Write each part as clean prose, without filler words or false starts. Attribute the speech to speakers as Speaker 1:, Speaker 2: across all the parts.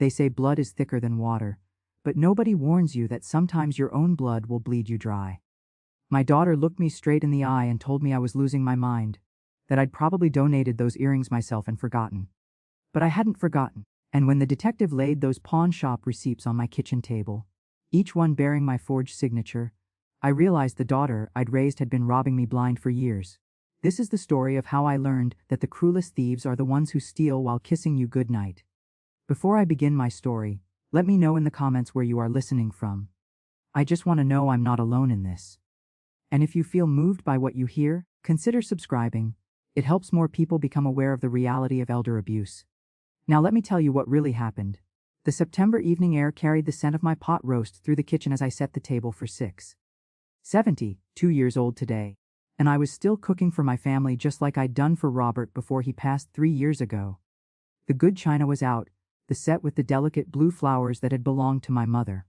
Speaker 1: They say blood is thicker than water, but nobody warns you that sometimes your own blood will bleed you dry. My daughter looked me straight in the eye and told me I was losing my mind, that I'd probably donated those earrings myself and forgotten. But I hadn't forgotten, and when the detective laid those pawn shop receipts on my kitchen table, each one bearing my forged signature, I realized the daughter I'd raised had been robbing me blind for years. This is the story of how I learned that the cruelest thieves are the ones who steal while kissing you goodnight. Before I begin my story, let me know in the comments where you are listening from. I just want to know I'm not alone in this. And if you feel moved by what you hear, consider subscribing. It helps more people become aware of the reality of elder abuse. Now let me tell you what really happened. The September evening air carried the scent of my pot roast through the kitchen as I set the table for 2 years old today. And I was still cooking for my family just like I'd done for Robert before he passed 3 years ago. The good china was out, the set with the delicate blue flowers that had belonged to my mother.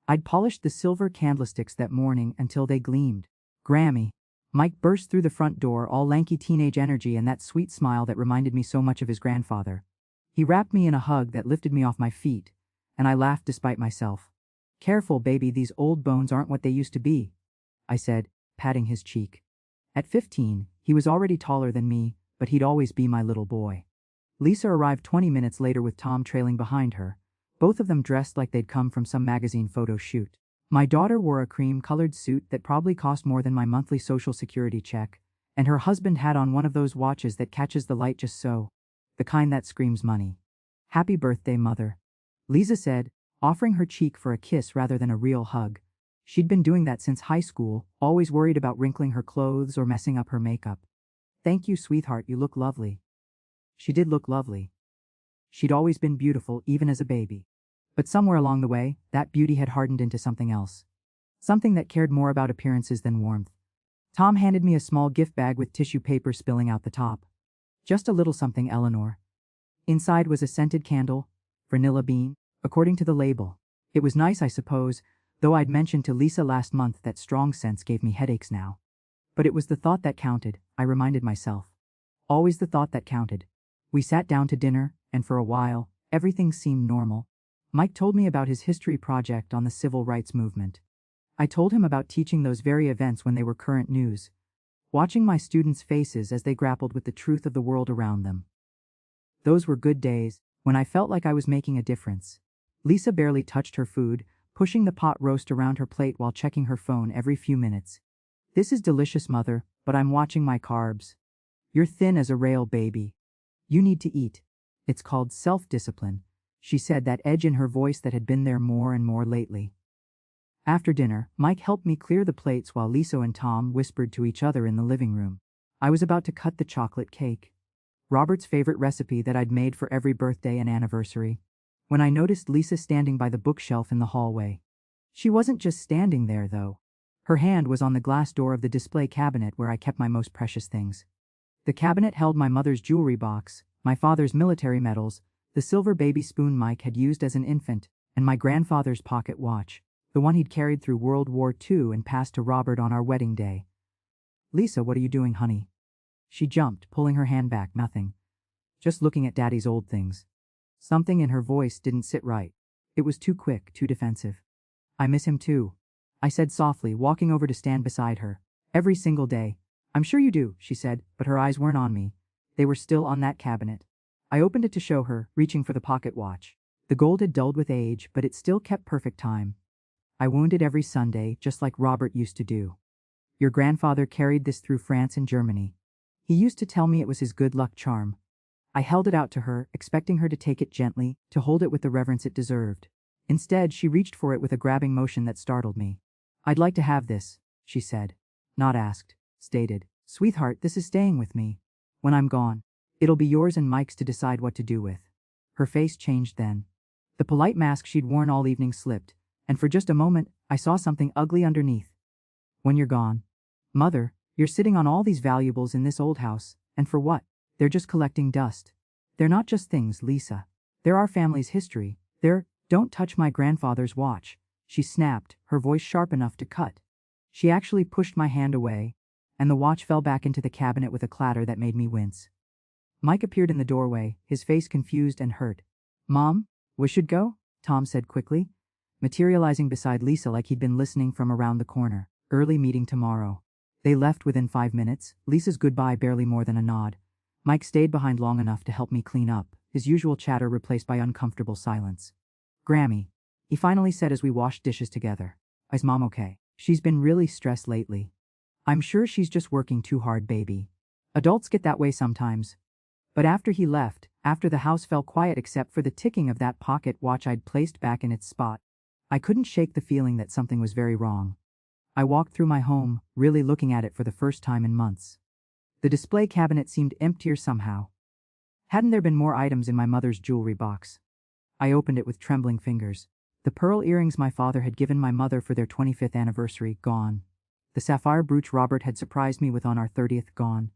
Speaker 1: I'd polished the silver candlesticks that morning until they gleamed. Grammy. Mike burst through the front door, all lanky teenage energy and that sweet smile that reminded me so much of his grandfather. He wrapped me in a hug that lifted me off my feet, and I laughed despite myself. "Careful, baby, these old bones aren't what they used to be," I said, patting his cheek. At 15, he was already taller than me, but he'd always be my little boy. Lisa arrived 20 minutes later with Tom trailing behind her, both of them dressed like they'd come from some magazine photo shoot. My daughter wore a cream-colored suit that probably cost more than my monthly Social Security check, and her husband had on one of those watches that catches the light just so, the kind that screams money. "Happy birthday, Mother," Lisa said, offering her cheek for a kiss rather than a real hug. She'd been doing that since high school, always worried about wrinkling her clothes or messing up her makeup. "Thank you, sweetheart, you look lovely." She did look lovely. She'd always been beautiful, even as a baby. But somewhere along the way, that beauty had hardened into something else. Something that cared more about appearances than warmth. Tom handed me a small gift bag with tissue paper spilling out the top. "Just a little something, Eleanor." Inside was a scented candle, vanilla bean, according to the label. It was nice, I suppose, though I'd mentioned to Lisa last month that strong scents gave me headaches now. But it was the thought that counted, I reminded myself. Always the thought that counted. We sat down to dinner, and for a while, everything seemed normal. Mike told me about his history project on the civil rights movement. I told him about teaching those very events when they were current news, watching my students' faces as they grappled with the truth of the world around them. Those were good days, when I felt like I was making a difference. Lisa barely touched her food, pushing the pot roast around her plate while checking her phone every few minutes. "This is delicious, Mother, but I'm watching my carbs." "You're thin as a rail, baby. You need to eat. It's called self-discipline," she said, that edge in her voice that had been there more and more lately. After dinner, Mike helped me clear the plates while Lisa and Tom whispered to each other in the living room. I was about to cut the chocolate cake, Robert's favorite recipe that I'd made for every birthday and anniversary, when I noticed Lisa standing by the bookshelf in the hallway. She wasn't just standing there, though. Her hand was on the glass door of the display cabinet where I kept my most precious things. The cabinet held my mother's jewelry box, my father's military medals, the silver baby spoon Mike had used as an infant, and my grandfather's pocket watch, the one he'd carried through World War II and passed to Robert on our wedding day. "Lisa, what are you doing, honey?" She jumped, pulling her hand back. "Nothing. Just looking at Daddy's old things." Something in her voice didn't sit right. It was too quick, too defensive. "I miss him too," I said softly, walking over to stand beside her. "Every single day." "I'm sure you do," she said, but her eyes weren't on me. They were still on that cabinet. I opened it to show her, reaching for the pocket watch. The gold had dulled with age, but it still kept perfect time. "I wound it every Sunday, just like Robert used to do. Your grandfather carried this through France and Germany. He used to tell me it was his good luck charm." I held it out to her, expecting her to take it gently, to hold it with the reverence it deserved. Instead, she reached for it with a grabbing motion that startled me. "I'd like to have this," she said. Not asked, stated. "Sweetheart, this is staying with me. When I'm gone, it'll be yours and Mike's to decide what to do with." Her face changed then. The polite mask she'd worn all evening slipped, and for just a moment, I saw something ugly underneath. "When you're gone, Mother, you're sitting on all these valuables in this old house, and for what? They're just collecting dust. They're not just things, Lisa. They're our family's history. Don't touch my grandfather's watch," she snapped, her voice sharp enough to cut. She actually pushed my hand away, and the watch fell back into the cabinet with a clatter that made me wince. Mike appeared in the doorway, his face confused and hurt. "Mom, We should go? Tom said quickly, materializing beside Lisa like he'd been listening from around the corner. Early meeting tomorrow. They left within 5 minutes, Lisa's goodbye barely more than a nod. Mike stayed behind long enough to help me clean up, his usual chatter replaced by uncomfortable silence. Grammy, he finally said as we washed dishes together. Is Mom okay? She's been really stressed lately. I'm sure she's just working too hard, baby. Adults get that way sometimes. But after he left, after the house fell quiet except for the ticking of that pocket watch I'd placed back in its spot, I couldn't shake the feeling that something was very wrong. I walked through my home, really looking at it for the first time in months. The display cabinet seemed emptier somehow. Hadn't there been more items in my mother's jewelry box? I opened it with trembling fingers. The pearl earrings my father had given my mother for their 25th anniversary, gone. The sapphire brooch Robert had surprised me with on our 30th, gone.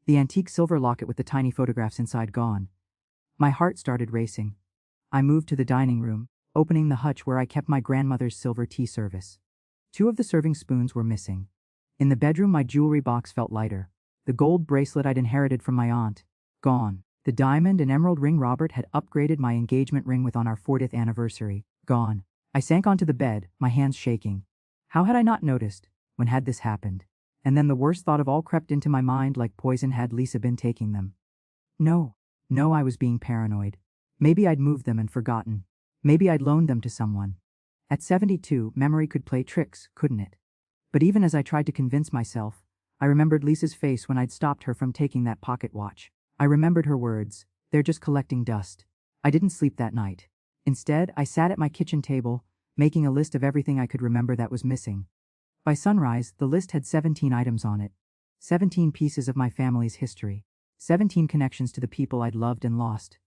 Speaker 1: The antique silver locket with the tiny photographs inside, gone. My heart started racing. I moved to the dining room, opening the hutch where I kept my grandmother's silver tea service. 2 of the serving spoons were missing. In the bedroom, my jewelry box felt lighter. The gold bracelet I'd inherited from my aunt, gone. The diamond and emerald ring Robert had upgraded my engagement ring with on our 40th anniversary, gone. I sank onto the bed, my hands shaking. How had I not noticed? When had this happened? And then the worst thought of all crept into my mind like poison: had Lisa been taking them? No, I was being paranoid. Maybe I'd moved them and forgotten. Maybe I'd loaned them to someone. At 72, memory could play tricks, couldn't it? But even as I tried to convince myself, I remembered Lisa's face when I'd stopped her from taking that pocket watch. I remembered her words, "They're just collecting dust." I didn't sleep that night. Instead, I sat at my kitchen table, making a list of everything I could remember that was missing. By sunrise, the list had 17 items on it. 17 pieces of my family's history. 17 connections to the people I'd loved and lost.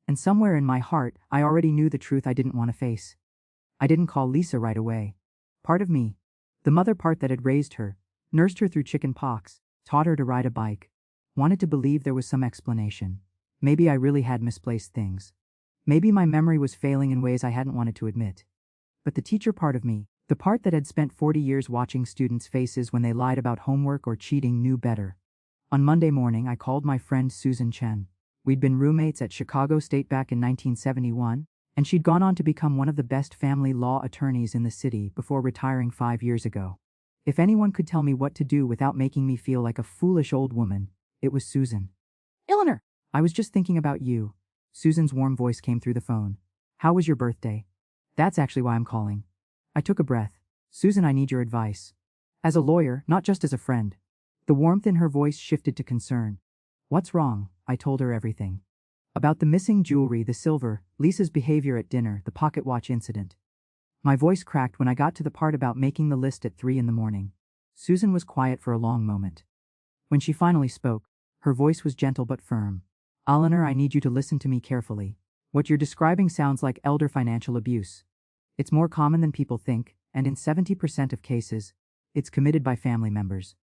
Speaker 1: And somewhere in my heart, I already knew the truth I didn't want to face. I didn't call Lisa right away. Part of me, the mother part that had raised her, nursed her through chicken pox, taught her to ride a bike, wanted to believe there was some explanation. Maybe I really had misplaced things. Maybe my memory was failing in ways I hadn't wanted to admit. But the teacher part of me, the part that had spent 40 years watching students' faces when they lied about homework or cheating, knew better. On Monday morning, I called my friend Susan Chen. We'd been roommates at Chicago State back in 1971, and she'd gone on to become one of the best family law attorneys in the city before retiring 5 years ago. If anyone could tell me what to do without making me feel like a foolish old woman, it was Susan. "Eleanor, I was just thinking about you." Susan's warm voice came through the phone. "How was your birthday?" "That's actually why I'm calling." I took a breath. "Susan, I need your advice. As a lawyer, not just as a friend." The warmth in her voice shifted to concern. "What's wrong?" I told her everything. About the missing jewelry, the silver, Lisa's behavior at dinner, the pocket watch incident. My voice cracked when I got to the part about making the list at 3 in the morning. Susan was quiet for a long moment. When she finally spoke, her voice was gentle but firm. "Eleanor, I need you to listen to me carefully. What you're describing sounds like elder financial abuse. It's more common than people think, and in 70% of cases, it's committed by family members.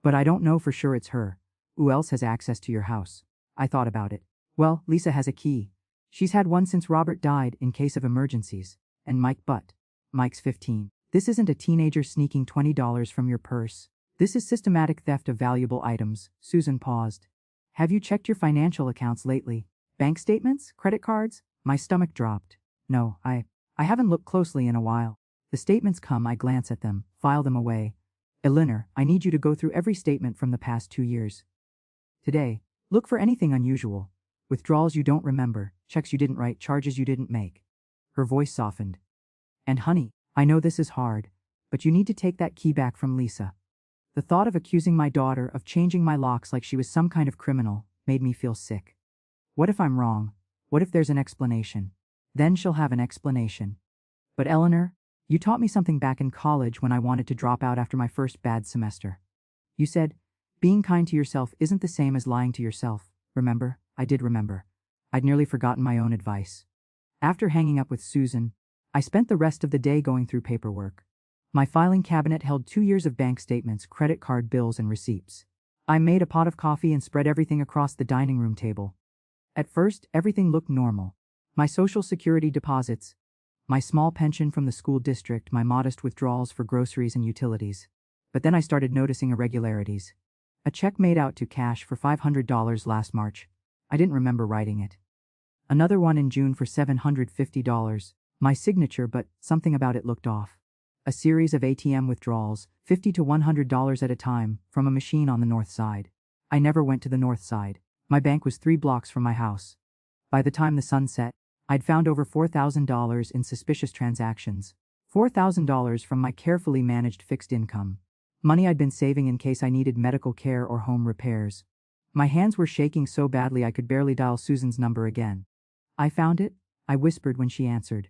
Speaker 1: But I don't know for sure it's her. Who else has access to your house?" I thought about it. "Well, Lisa has a key. She's had one since Robert died in case of emergencies. And Mike's 15. This isn't a teenager sneaking $20 from your purse. This is systematic theft of valuable items." Susan paused. "Have you checked your financial accounts lately? Bank statements? Credit cards?" My stomach dropped. "No, I haven't looked closely in a while." The statements come, I glance at them, file them away. "Eleanor, I need you to go through every statement from the past 2 years. Today, look for anything unusual. Withdrawals you don't remember, checks you didn't write, charges you didn't make." Her voice softened. "And honey, I know this is hard, but you need to take that key back from Lisa." The thought of accusing my daughter of changing my locks like she was some kind of criminal made me feel sick. What if I'm wrong? What if there's an explanation? Then she'll have an explanation. "But Eleanor, you taught me something back in college when I wanted to drop out after my first bad semester. You said, being kind to yourself isn't the same as lying to yourself." Remember? I did remember. I'd nearly forgotten my own advice. After hanging up with Susan, I spent the rest of the day going through paperwork. My filing cabinet held 2 years of bank statements, credit card bills, and receipts. I made a pot of coffee and spread everything across the dining room table. At first, everything looked normal. My Social Security deposits, my small pension from the school district, my modest withdrawals for groceries and utilities. But then I started noticing irregularities. A check made out to cash for $500 last March. I didn't remember writing it. Another one in June for $750. My signature, but something about it looked off. A series of ATM withdrawals, $50 to $100 at a time, from a machine on the north side. I never went to the north side. My bank was 3 blocks from my house. By the time the sun set, I'd found over $4,000 in suspicious transactions. $4,000 from my carefully managed fixed income. Money I'd been saving in case I needed medical care or home repairs. My hands were shaking so badly I could barely dial Susan's number again. "I found it," I whispered when she answered.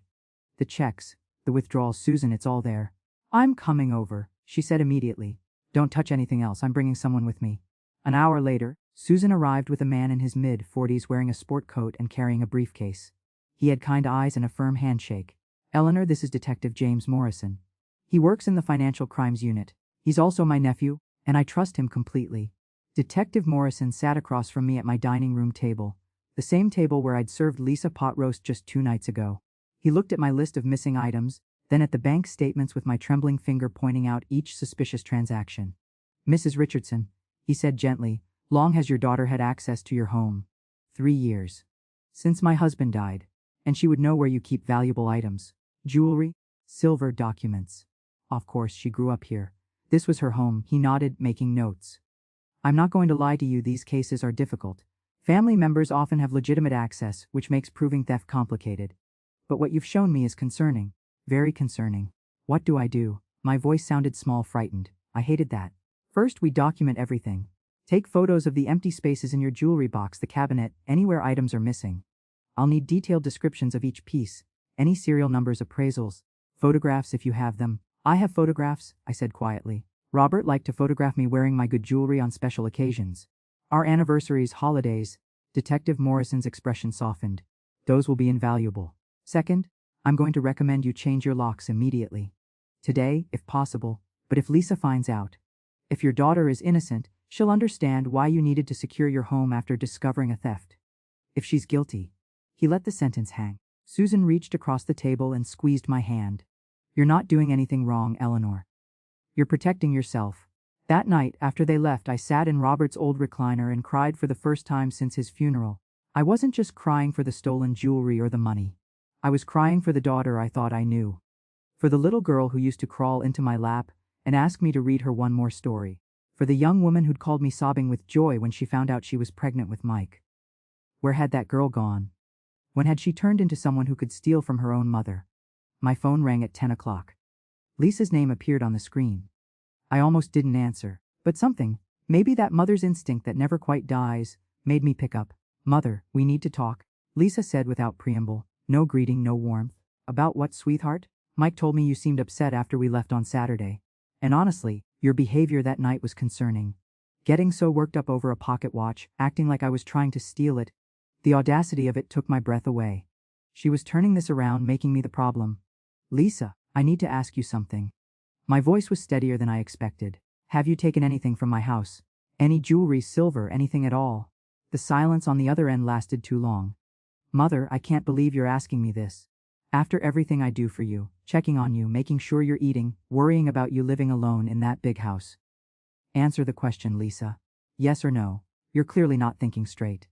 Speaker 1: "The checks, the withdrawals, Susan, it's all there." "I'm coming over," she said immediately. "Don't touch anything else, I'm bringing someone with me." An hour later, Susan arrived with a man in his mid-40s wearing a sport coat and carrying a briefcase. He had kind eyes and a firm handshake. "Eleanor, this is Detective James Morrison. He works in the Financial Crimes Unit. He's also my nephew, and I trust him completely." Detective Morrison sat across from me at my dining room table, the same table where I'd served Lisa pot roast just 2 nights ago. He looked at my list of missing items, then at the bank statements with my trembling finger pointing out each suspicious transaction. "Mrs. Richardson," he said gently, "long has your daughter had access to your home?" 3 years. Since my husband died. And she would know where you keep valuable items. Jewelry, silver, documents. Of course, she grew up here. This was her home, he nodded, making notes. "I'm not going to lie to you, these cases are difficult. Family members often have legitimate access, which makes proving theft complicated. But what you've shown me is concerning. Very concerning. What do I do?" My voice sounded small, frightened. I hated that. "First, we document everything. Take photos of the empty spaces in your jewelry box, the cabinet, anywhere items are missing. I'll need detailed descriptions of each piece, any serial numbers, appraisals, photographs if you have them." "I have photographs," I said quietly. "Robert liked to photograph me wearing my good jewelry on special occasions. Our anniversaries, holidays." Detective Morrison's expression softened. "Those will be invaluable. Second, I'm going to recommend you change your locks immediately. Today, if possible, but if Lisa finds out. If your daughter is innocent, she'll understand why you needed to secure your home after discovering a theft. If she's guilty." He let the sentence hang. Susan reached across the table and squeezed my hand. "You're not doing anything wrong, Eleanor. You're protecting yourself." That night, after they left, I sat in Robert's old recliner and cried for the first time since his funeral. I wasn't just crying for the stolen jewelry or the money. I was crying for the daughter I thought I knew. For the little girl who used to crawl into my lap and ask me to read her one more story. For the young woman who'd called me sobbing with joy when she found out she was pregnant with Mike. Where had that girl gone? When had she turned into someone who could steal from her own mother? My phone rang at 10 o'clock. Lisa's name appeared on the screen. I almost didn't answer, but something, maybe that mother's instinct that never quite dies, made me pick up. "Mother, we need to talk," Lisa said without preamble. No greeting, no warmth. "About what, sweetheart?" "Mike told me you seemed upset after we left on Saturday. And honestly, your behavior that night was concerning. Getting so worked up over a pocket watch, acting like I was trying to steal it. The audacity of it took my breath away." She was turning this around, making me the problem. "Lisa, I need to ask you something." My voice was steadier than I expected. "Have you taken anything from my house? Any jewelry, silver, anything at all?" The silence on the other end lasted too long. "Mother, I can't believe you're asking me this. After everything I do for you, checking on you, making sure you're eating, worrying about you living alone in that big house." "Answer the question, Lisa. Yes or no. You're clearly not thinking straight."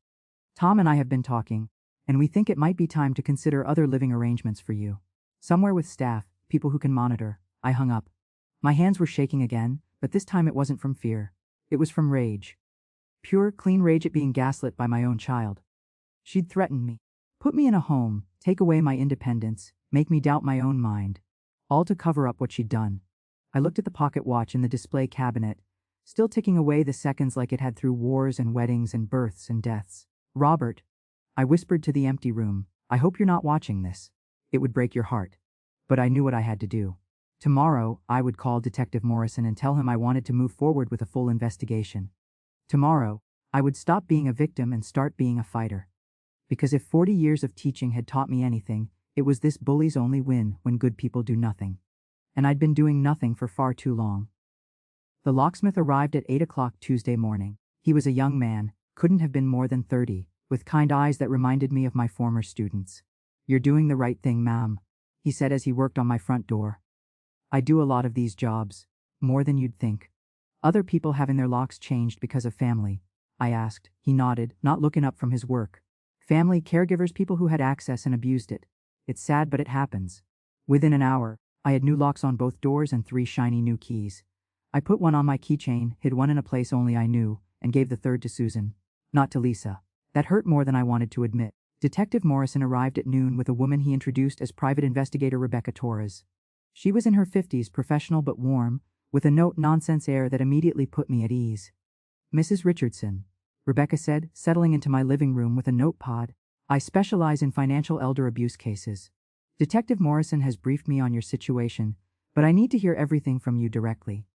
Speaker 1: "Tom and I have been talking, and we think it might be time to consider other living arrangements for you. Somewhere with staff, people who can monitor." I hung up. My hands were shaking again, but this time it wasn't from fear. It was from rage. Pure, clean rage at being gaslit by my own child. She'd threatened me. Put me in a home, take away my independence, make me doubt my own mind. All to cover up what she'd done. I looked at the pocket watch in the display cabinet, still ticking away the seconds like it had through wars and weddings and births and deaths. "Robert," I whispered to the empty room, "I hope you're not watching this. It would break your heart." But I knew what I had to do. Tomorrow, I would call Detective Morrison and tell him I wanted to move forward with a full investigation. Tomorrow, I would stop being a victim and start being a fighter. Because if 40 years of teaching had taught me anything, it was this bullies only win when good people do nothing. And I'd been doing nothing for far too long. The locksmith arrived at 8 o'clock Tuesday morning. He was a young man, couldn't have been more than 30, with kind eyes that reminded me of my former students. "You're doing the right thing, ma'am," he said as he worked on my front door. "I do a lot of these jobs, more than you'd think." "Other people having their locks changed because of family?" I asked. He nodded, not looking up from his work. Family, caregivers, people who had access and abused it. It's sad, but it happens. Within an hour, I had new locks on both doors and 3 shiny new keys. I put one on my keychain, hid one in a place only I knew, and gave the third to Susan. Not to Lisa. That hurt more than I wanted to admit. Detective Morrison arrived at noon with a woman he introduced as private investigator Rebecca Torres. She was in her 50s, professional but warm, with a no-nonsense air that immediately put me at ease. "Mrs. Richardson," Rebecca said, settling into my living room with a notepad. "I specialize in financial elder abuse cases. Detective Morrison has briefed me on your situation, but I need to hear everything from you directly.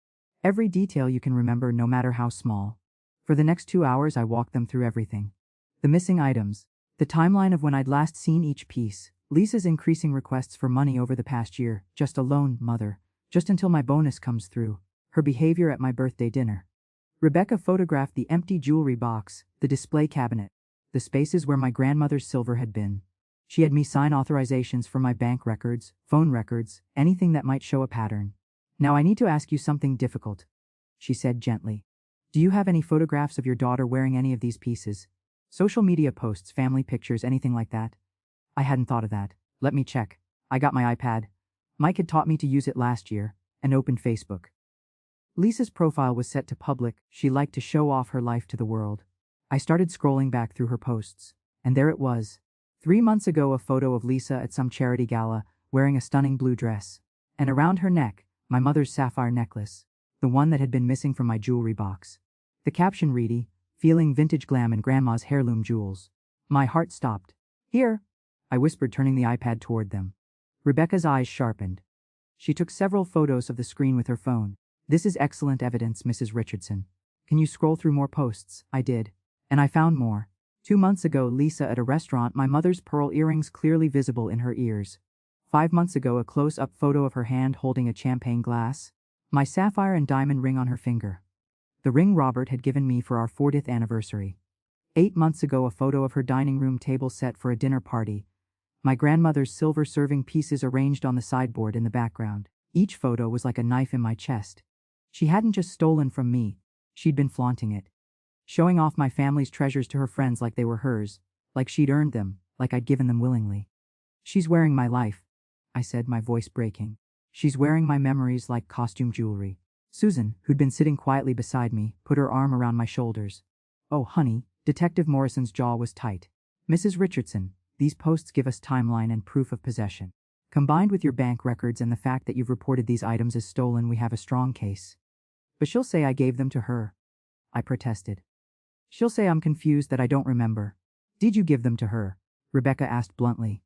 Speaker 1: Every detail you can remember, no matter how small." For the next 2 hours I walked them through everything. The missing items, the timeline of when I'd last seen each piece, Lisa's increasing requests for money over the past year, just a loan, mother, just until my bonus comes through, her behavior at my birthday dinner. Rebecca photographed the empty jewelry box, the display cabinet, the spaces where my grandmother's silver had been. She had me sign authorizations for my bank records, phone records, anything that might show a pattern. "Now I need to ask you something difficult," she said gently. "Do you have any photographs of your daughter wearing any of these pieces? Social media posts, family pictures, anything like that?" I hadn't thought of that. Let me check. I got my iPad. Mike had taught me to use it last year, and opened Facebook. Lisa's profile was set to public. She liked to show off her life to the world. I started scrolling back through her posts, and there it was. 3 months ago, a photo of Lisa at some charity gala, wearing a stunning blue dress. And around her neck, my mother's sapphire necklace, the one that had been missing from my jewelry box. The caption read, "Feeling vintage glam in Grandma's heirloom jewels." My heart stopped. "Here," I whispered, turning the iPad toward them. Rebecca's eyes sharpened. She took several photos of the screen with her phone. "This is excellent evidence, Mrs. Richardson. Can you scroll through more posts?" I did. And I found more. 2 months ago, Lisa at a restaurant, my mother's pearl earrings clearly visible in her ears. 5 months ago, a close-up photo of her hand holding a champagne glass. My sapphire and diamond ring on her finger. The ring Robert had given me for our 40th anniversary. 8 months ago, a photo of her dining room table set for a dinner party. My grandmother's silver serving pieces arranged on the sideboard in the background. Each photo was like a knife in my chest. She hadn't just stolen from me, she'd been flaunting it. Showing off my family's treasures to her friends like they were hers, like she'd earned them, like I'd given them willingly. "She's wearing my life," I said, my voice breaking. "She's wearing my memories like costume jewelry." Susan, who'd been sitting quietly beside me, put her arm around my shoulders. "Oh, honey," Detective Morrison's jaw was tight. "Mrs. Richardson, these posts give us timeline and proof of possession. Combined with your bank records and the fact that you've reported these items as stolen, we have a strong case." "But she'll say I gave them to her," I protested. "She'll say I'm confused, that I don't remember." "Did you give them to her?" Rebecca asked bluntly.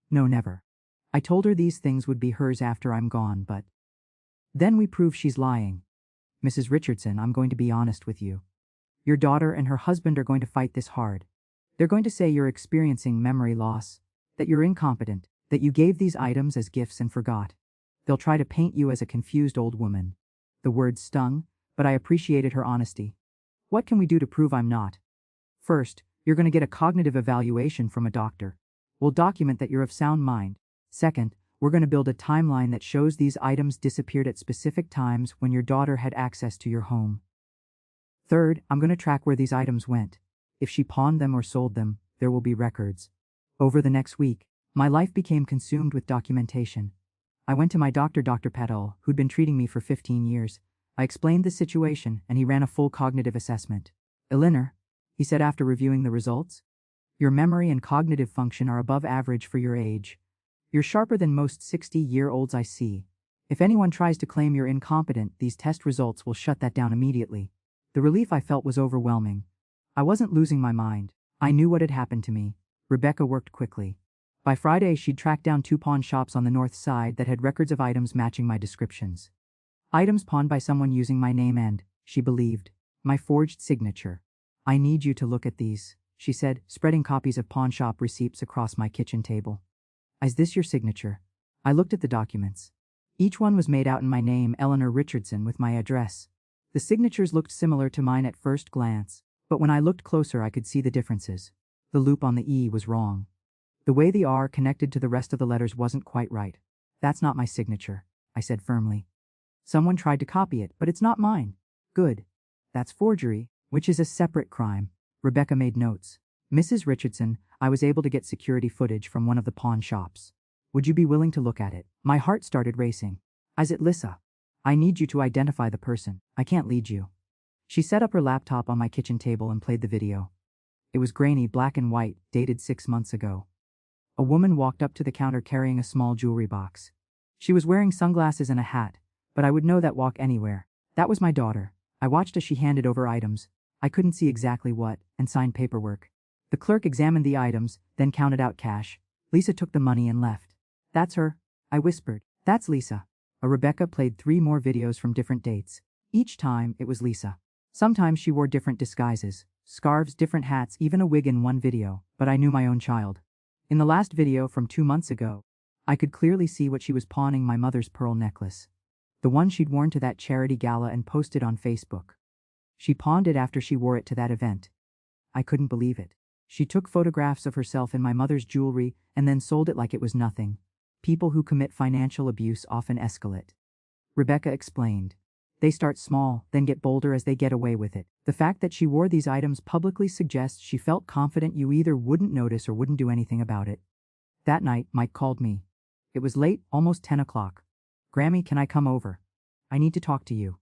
Speaker 1: "No, never. I told her these things would be hers after I'm gone, but..." "Then we prove she's lying." "Mrs. Richardson, I'm going to be honest with you. Your daughter and her husband are going to fight this hard. They're going to say you're experiencing memory loss, that you're incompetent, that you gave these items as gifts and forgot. They'll try to paint you as a confused old woman." The words stung, but I appreciated her honesty. "What can we do to prove I'm not?" "First, you're going to get a cognitive evaluation from a doctor. We'll document that you're of sound mind. Second, we're going to build a timeline that shows these items disappeared at specific times when your daughter had access to your home. Third, I'm going to track where these items went. If she pawned them or sold them, there will be records." Over the next week, my life became consumed with documentation. I went to my doctor, Dr. Patel, who'd been treating me for 15 years. I explained the situation, and he ran a full cognitive assessment. "Eleanor," he said after reviewing the results, "your memory and cognitive function are above average for your age. You're sharper than most 60-year-olds I see. If anyone tries to claim you're incompetent, these test results will shut that down immediately." The relief I felt was overwhelming. I wasn't losing my mind. I knew what had happened to me. Rebecca worked quickly. By Friday, she'd tracked down 2 pawn shops on the north side that had records of items matching my descriptions. Items pawned by someone using my name and, she believed, my forged signature. "I need you to look at these," she said, spreading copies of pawn shop receipts across my kitchen table. "Is this your signature?" I looked at the documents. Each one was made out in my name, Eleanor Richardson, with my address. The signatures looked similar to mine at first glance, but when I looked closer I could see the differences. The loop on the E was wrong. The way the R connected to the rest of the letters wasn't quite right. "That's not my signature," I said firmly. "Someone tried to copy it, but it's not mine." "Good. That's forgery, which is a separate crime." Rebecca made notes. "Mrs. Richardson, I was able to get security footage from one of the pawn shops. Would you be willing to look at it? My heart started racing. Is it Lisa? I need you to identify the person. I can't lead you. She set up her laptop on my kitchen table and played the video. It was grainy, black and white, dated 6 months ago. A woman walked up to the counter carrying a small jewelry box. She was wearing sunglasses and a hat, but I would know that walk anywhere. That was my daughter. I watched as she handed over items. I couldn't see exactly what, and signed paperwork. The clerk examined the items, then counted out cash. Lisa took the money and left. That's her, I whispered. That's Lisa. Rebecca played 3 more videos from different dates. Each time, it was Lisa. Sometimes she wore different disguises, scarves, different hats, even a wig in one video, but I knew my own child. In the last video from 2 months ago, I could clearly see what she was pawning: my mother's pearl necklace. The one she'd worn to that charity gala and posted on Facebook. She pawned it after she wore it to that event. I couldn't believe it. She took photographs of herself in my mother's jewelry and then sold it like it was nothing. People who commit financial abuse often escalate. Rebecca explained. They start small, then get bolder as they get away with it. The fact that she wore these items publicly suggests she felt confident you either wouldn't notice or wouldn't do anything about it. That night, Mike called me. It was late, almost 10 o'clock. Grammy, can I come over? I need to talk to you.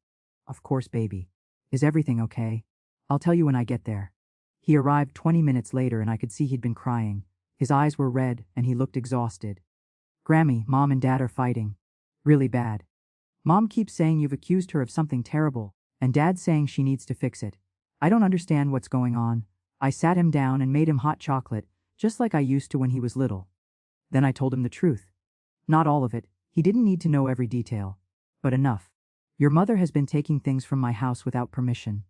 Speaker 1: Of course, baby. Is everything okay? I'll tell you when I get there. He arrived 20 minutes later and I could see he'd been crying. His eyes were red and he looked exhausted. Grammy, Mom and Dad are fighting. Really bad. Mom keeps saying you've accused her of something terrible, and Dad's saying she needs to fix it. I don't understand what's going on. I sat him down and made him hot chocolate, just like I used to when he was little. Then I told him the truth. Not all of it. He didn't need to know every detail. But enough. Your mother has been taking things from my house without permission.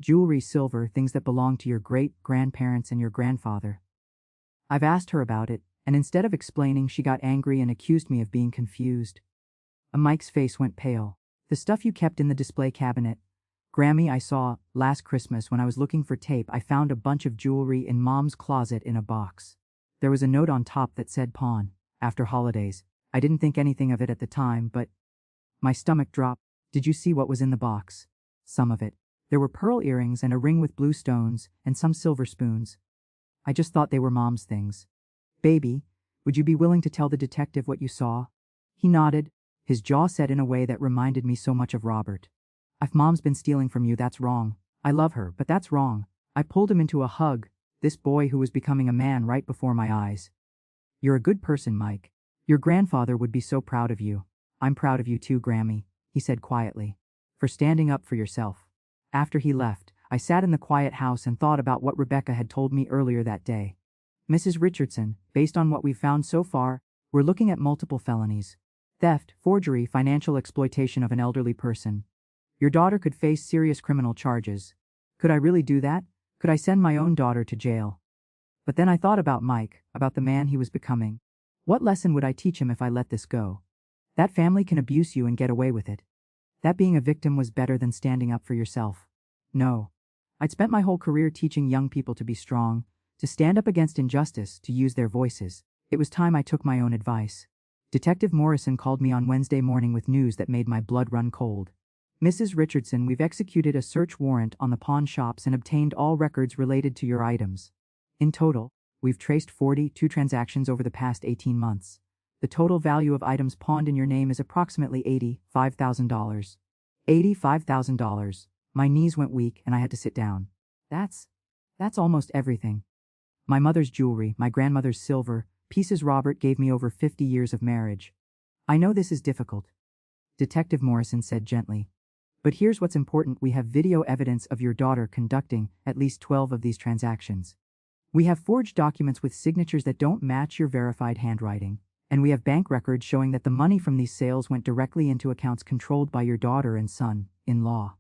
Speaker 1: Jewelry, silver, things that belonged to your great-grandparents and your grandfather. I've asked her about it, and instead of explaining, she got angry and accused me of being confused. Mike's face went pale. The stuff you kept in the display cabinet. Grammy, I saw, last Christmas when I was looking for tape, I found a bunch of jewelry in Mom's closet in a box. There was a note on top that said pawn, after holidays. I didn't think anything of it at the time, but my stomach dropped. Did you see what was in the box? Some of it. There were pearl earrings and a ring with blue stones and some silver spoons. I just thought they were Mom's things. Baby, would you be willing to tell the detective what you saw? He nodded, his jaw set in a way that reminded me so much of Robert. If Mom's been stealing from you, that's wrong. I love her, but that's wrong. I pulled him into a hug, this boy who was becoming a man right before my eyes. You're a good person, Mike. Your grandfather would be so proud of you. I'm proud of you too, Grammy, he said quietly, for standing up for yourself. After he left, I sat in the quiet house and thought about what Rebecca had told me earlier that day. Mrs. Richardson, based on what we've found so far, we're looking at multiple felonies. Theft, forgery, financial exploitation of an elderly person. Your daughter could face serious criminal charges. Could I really do that? Could I send my own daughter to jail? But then I thought about Mike, about the man he was becoming. What lesson would I teach him if I let this go? That family can abuse you and get away with it. That being a victim was better than standing up for yourself. No. I'd spent my whole career teaching young people to be strong, to stand up against injustice, to use their voices. It was time I took my own advice. Detective Morrison called me on Wednesday morning with news that made my blood run cold. Mrs. Richardson, we've executed a search warrant on the pawn shops and obtained all records related to your items. In total, we've traced 42 transactions over the past 18 months. The total value of items pawned in your name is approximately $85,000. $85,000. My knees went weak and I had to sit down. That's almost everything. My mother's jewelry, my grandmother's silver, pieces Robert gave me over 50 years of marriage. I know this is difficult, Detective Morrison said gently. But here's what's important: we have video evidence of your daughter conducting at least 12 of these transactions. We have forged documents with signatures that don't match your verified handwriting. And we have bank records showing that the money from these sales went directly into accounts controlled by your daughter and son-in-law.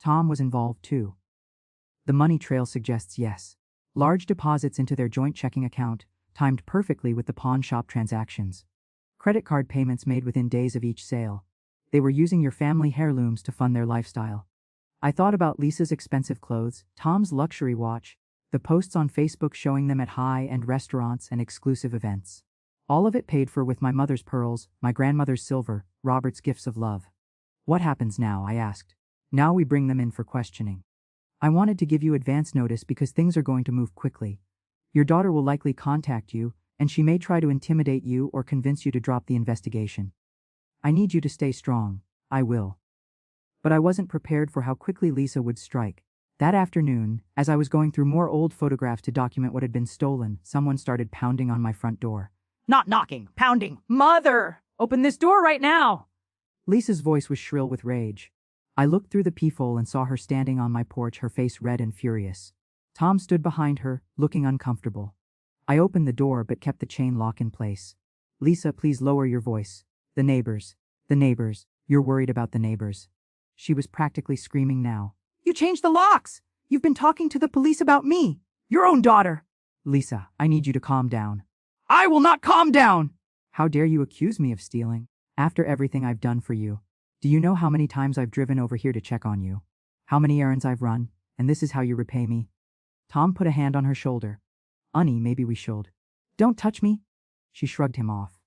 Speaker 1: Tom was involved too. The money trail suggests yes. Large deposits into their joint checking account, timed perfectly with the pawn shop transactions. Credit card payments made within days of each sale. They were using your family heirlooms to fund their lifestyle. I thought about Lisa's expensive clothes, Tom's luxury watch, the posts on Facebook showing them at high-end restaurants and exclusive events. All of it paid for with my mother's pearls, my grandmother's silver, Robert's gifts of love. What happens now? I asked. Now we bring them in for questioning. I wanted to give you advance notice because things are going to move quickly. Your daughter will likely contact you, and she may try to intimidate you or convince you to drop the investigation. I need you to stay strong. I will. But I wasn't prepared for how quickly Lisa would strike. That afternoon, as I was going through more old photographs to document what had been stolen, someone started pounding on my front door. Not knocking, pounding. Mother! Open this door right now! Lisa's voice was shrill with rage. I looked through the peephole and saw her standing on my porch, her face red and furious. Tom stood behind her, looking uncomfortable. I opened the door but kept the chain lock in place. Lisa, please lower your voice. The neighbors. You're worried about the neighbors. She was practically screaming now. You changed the locks! You've been talking to the police about me! Your own daughter! Lisa, I need you to calm down. I will not calm down! How dare you accuse me of stealing? After everything I've done for you. Do you know how many times I've driven over here to check on you? How many errands I've run? And this is how you repay me? Tom put a hand on her shoulder. Honey, maybe we should. Don't touch me. She shrugged him off.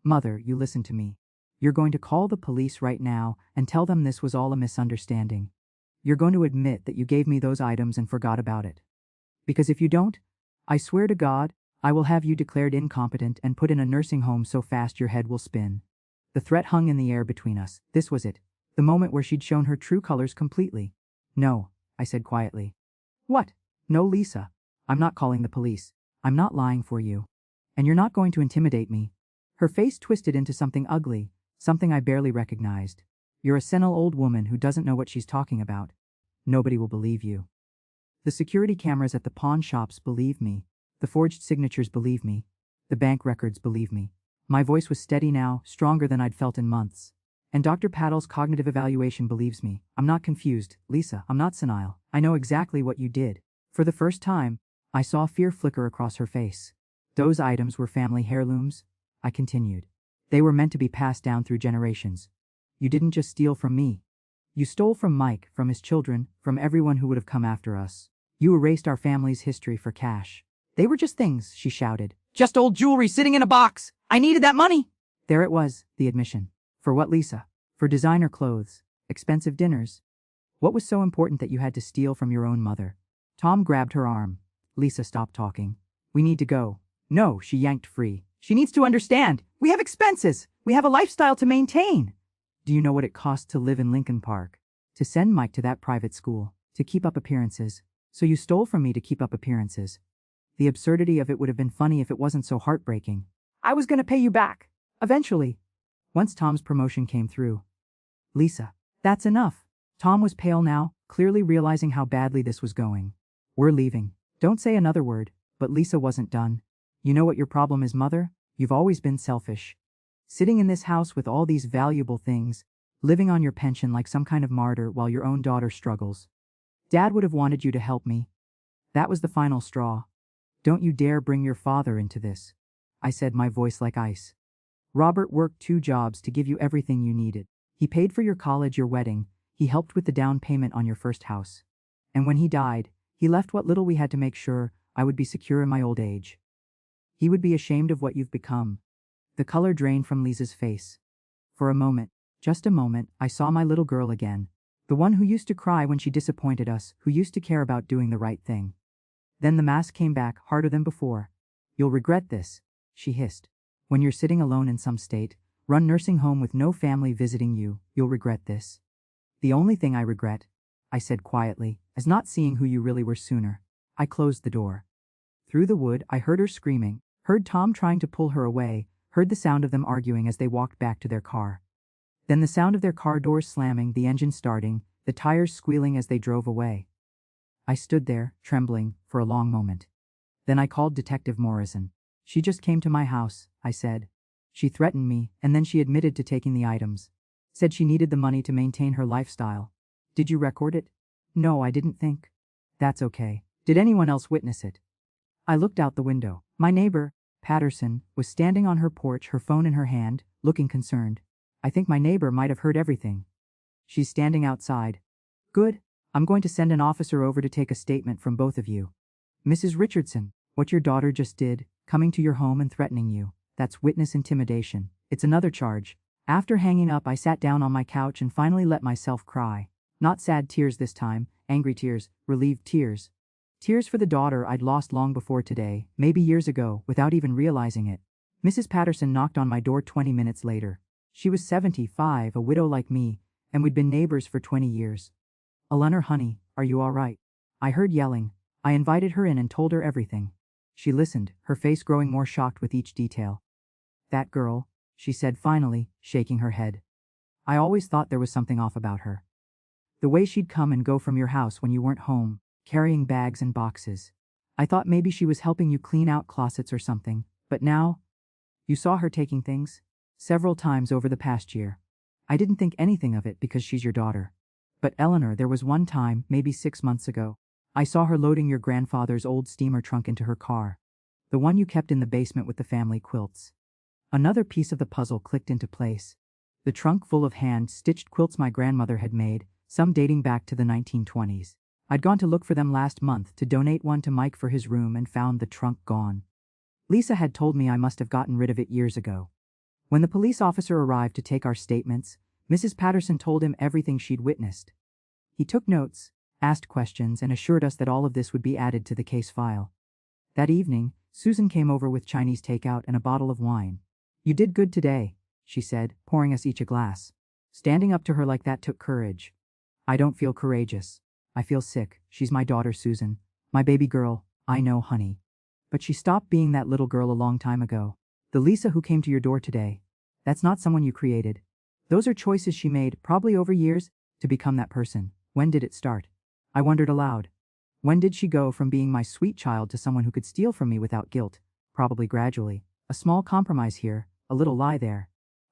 Speaker 1: Mother, you listen to me. You're going to call the police right now and tell them this was all a misunderstanding. You're going to admit that you gave me those items and forgot about it. Because if you don't, I swear to God, I will have you declared incompetent and put in a nursing home so fast your head will spin. The threat hung in the air between us. This was it. The moment where she'd shown her true colors completely. No, I said quietly. What? No, Lisa. I'm not calling the police. I'm not lying for you. And you're not going to intimidate me. Her face twisted into something ugly, something I barely recognized. You're a senile old woman who doesn't know what she's talking about. Nobody will believe you. The security cameras at the pawn shops believe me. The forged signatures believe me. The bank records believe me. My voice was steady now, stronger than I'd felt in months. And Dr. Paddle's cognitive evaluation believes me. I'm not confused, Lisa. I'm not senile. I know exactly what you did. For the first time, I saw fear flicker across her face. Those items were family heirlooms, I continued. They were meant to be passed down through generations. You didn't just steal from me. You stole from Mike, from his children, from everyone who would have come after us. You erased our family's history for cash. They were just things, she shouted. Just old jewelry sitting in a box. I needed that money. There it was, the admission. For what, Lisa? For designer clothes, expensive dinners. What was so important that you had to steal from your own mother? Tom grabbed her arm. Lisa, stop talking. We need to go. No, she yanked free. She needs to understand. We have expenses. We have a lifestyle to maintain. Do you know what it costs to live in Lincoln Park? To send Mike to that private school, to keep up appearances. So you stole from me to keep up appearances. The absurdity of it would have been funny if it wasn't so heartbreaking. I was going to pay you back. Eventually. Once Tom's promotion came through. Lisa, that's enough. Tom was pale now, clearly realizing how badly this was going. We're leaving. Don't say another word. But Lisa wasn't done. You know what your problem is, Mother? You've always been selfish. Sitting in this house with all these valuable things, living on your pension like some kind of martyr while your own daughter struggles. Dad would have wanted you to help me. That was the final straw. Don't you dare bring your father into this. I said, my voice like ice. Robert worked 2 jobs to give you everything you needed. He paid for your college, your wedding. He helped with the down payment on your first house. And when he died, he left what little we had to make sure I would be secure in my old age. He would be ashamed of what you've become. The color drained from Lisa's face. For a moment, just a moment, I saw my little girl again. The one who used to cry when she disappointed us, who used to care about doing the right thing. Then the mask came back, harder than before. You'll regret this, she hissed. When you're sitting alone in some state, run nursing home with no family visiting you, you'll regret this. The only thing I regret, I said quietly, is not seeing who you really were sooner. I closed the door. Through the wood, I heard her screaming, heard Tom trying to pull her away, heard the sound of them arguing as they walked back to their car. Then the sound of their car doors slamming, the engine starting, the tires squealing as they drove away. I stood there, trembling, for a long moment. Then I called Detective Morrison. She just came to my house, I said. She threatened me, and then she admitted to taking the items. Said she needed the money to maintain her lifestyle. Did you record it? No, I didn't think. That's okay. Did anyone else witness it? I looked out the window. My neighbor, Patterson, was standing on her porch, her phone in her hand, looking concerned. I think my neighbor might have heard everything. She's standing outside. Good. I'm going to send an officer over to take a statement from both of you. Mrs. Richardson, what your daughter just did, coming to your home and threatening you, that's witness intimidation. It's another charge. After hanging up, I sat down on my couch and finally let myself cry. Not sad tears this time, angry tears, relieved tears. Tears for the daughter I'd lost long before today, maybe years ago, without even realizing it. Mrs. Patterson knocked on my door 20 minutes later. She was 75, a widow like me, and we'd been neighbors for 20 years. "Eleanor, honey, are you all right?" I heard yelling. I invited her in and told her everything. She listened, her face growing more shocked with each detail. "That girl," she said finally, shaking her head. "I always thought there was something off about her. The way she'd come and go from your house when you weren't home, carrying bags and boxes. I thought maybe she was helping you clean out closets or something, but now—" "You saw her taking things?" "Several times over the past year. I didn't think anything of it because she's your daughter. But Eleanor, there was one time, maybe 6 months ago, I saw her loading your grandfather's old steamer trunk into her car. The one you kept in the basement with the family quilts." Another piece of the puzzle clicked into place. The trunk full of hand-stitched quilts my grandmother had made, some dating back to the 1920s. I'd gone to look for them last month to donate one to Mike for his room and found the trunk gone. Lisa had told me I must have gotten rid of it years ago. When the police officer arrived to take our statements, Mrs. Patterson told him everything she'd witnessed. He took notes, asked questions, and assured us that all of this would be added to the case file. That evening, Susan came over with Chinese takeout and a bottle of wine. "You did good today," she said, pouring us each a glass. Standing up to her like that took courage. "I don't feel courageous. I feel sick. She's my daughter, Susan. My baby girl. I know, honey. But she stopped being that little girl a long time ago. The Lisa who came to your door today, that's not someone you created. Those are choices she made, probably over years, to become that person. When did it start?" I wondered aloud. When did she go from being my sweet child to someone who could steal from me without guilt? Probably gradually. A small compromise here, a little lie there.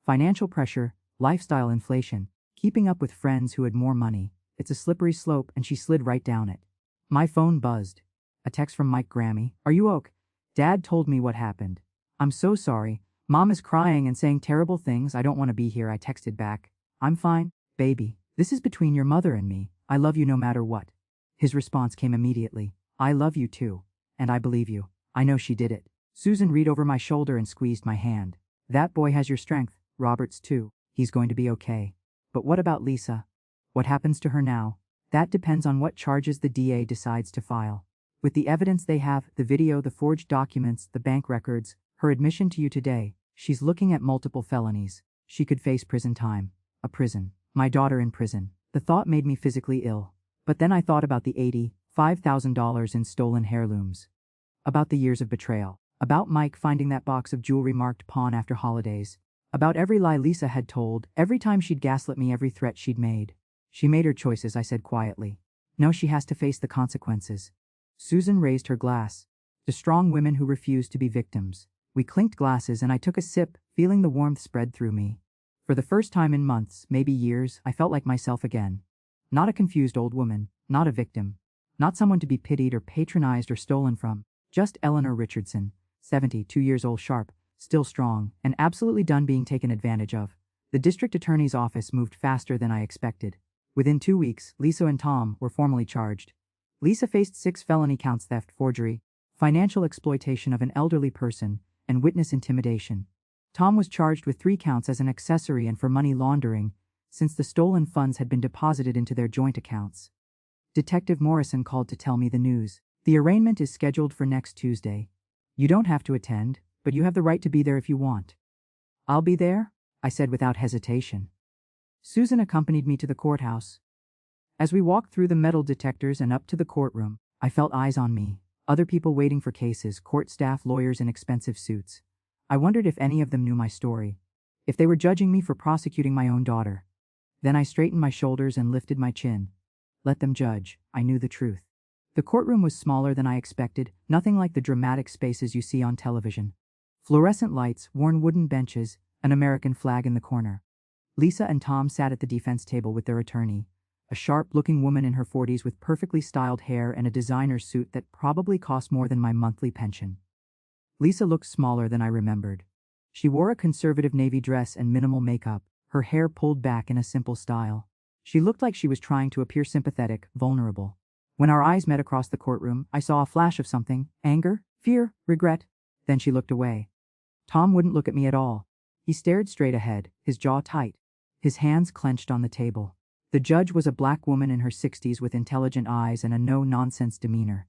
Speaker 1: Financial pressure, lifestyle inflation, keeping up with friends who had more money. It's a slippery slope, and she slid right down it. My phone buzzed. A text from Mike. "Grammy, are you ok? Dad told me what happened. I'm so sorry. Mom is crying and saying terrible things. I don't want to be here." I texted back. "I'm fine, baby. This is between your mother and me. I love you no matter what." His response came immediately. "I love you too. And I believe you. I know she did it." Susan reached over my shoulder and squeezed my hand. "That boy has your strength. Robert's too. He's going to be okay. But what about Lisa? What happens to her now? That depends on what charges the DA decides to file. With the evidence they have, the video, the forged documents, the bank records, her admission to you today, she's looking at multiple felonies. She could face prison time. A prison. My daughter in prison. The thought made me physically ill. But then I thought about the $85,000 in stolen heirlooms. About the years of betrayal. About Mike finding that box of jewelry marked pawn after holidays. About every lie Lisa had told, every time she'd gaslit me, every threat she'd made. "She made her choices," I said quietly. "Now she has to face the consequences." Susan raised her glass. To strong women who refuse to be victims. We clinked glasses and I took a sip, feeling the warmth spread through me. For the first time in months, maybe years, I felt like myself again. Not a confused old woman, not a victim. Not someone to be pitied or patronized or stolen from. Just Eleanor Richardson, 72 years old, sharp, still strong, and absolutely done being taken advantage of. The district attorney's office moved faster than I expected. Within 2 weeks, Lisa and Tom were formally charged. Lisa faced 6 felony counts: theft, forgery, financial exploitation of an elderly person, and witness intimidation. Tom was charged with 3 counts as an accessory and for money laundering, since the stolen funds had been deposited into their joint accounts. Detective Morrison called to tell me the news. "The arraignment is scheduled for next Tuesday. You don't have to attend, but you have the right to be there if you want." "I'll be there," I said without hesitation. Susan accompanied me to the courthouse. As we walked through the metal detectors and up to the courtroom, I felt eyes on me. Other people waiting for cases, court staff, lawyers in expensive suits. I wondered if any of them knew my story. If they were judging me for prosecuting my own daughter. Then I straightened my shoulders and lifted my chin. Let them judge. I knew the truth. The courtroom was smaller than I expected, nothing like the dramatic spaces you see on television. Fluorescent lights, worn wooden benches, an American flag in the corner. Lisa and Tom sat at the defense table with their attorney, a sharp-looking woman in her 40s with perfectly styled hair and a designer suit that probably cost more than my monthly pension. Lisa looked smaller than I remembered. She wore a conservative navy dress and minimal makeup, her hair pulled back in a simple style. She looked like she was trying to appear sympathetic, vulnerable. When our eyes met across the courtroom, I saw a flash of something: anger, fear, regret. Then she looked away. Tom wouldn't look at me at all. He stared straight ahead, his jaw tight, his hands clenched on the table. The judge was a black woman in her 60s with intelligent eyes and a no-nonsense demeanor.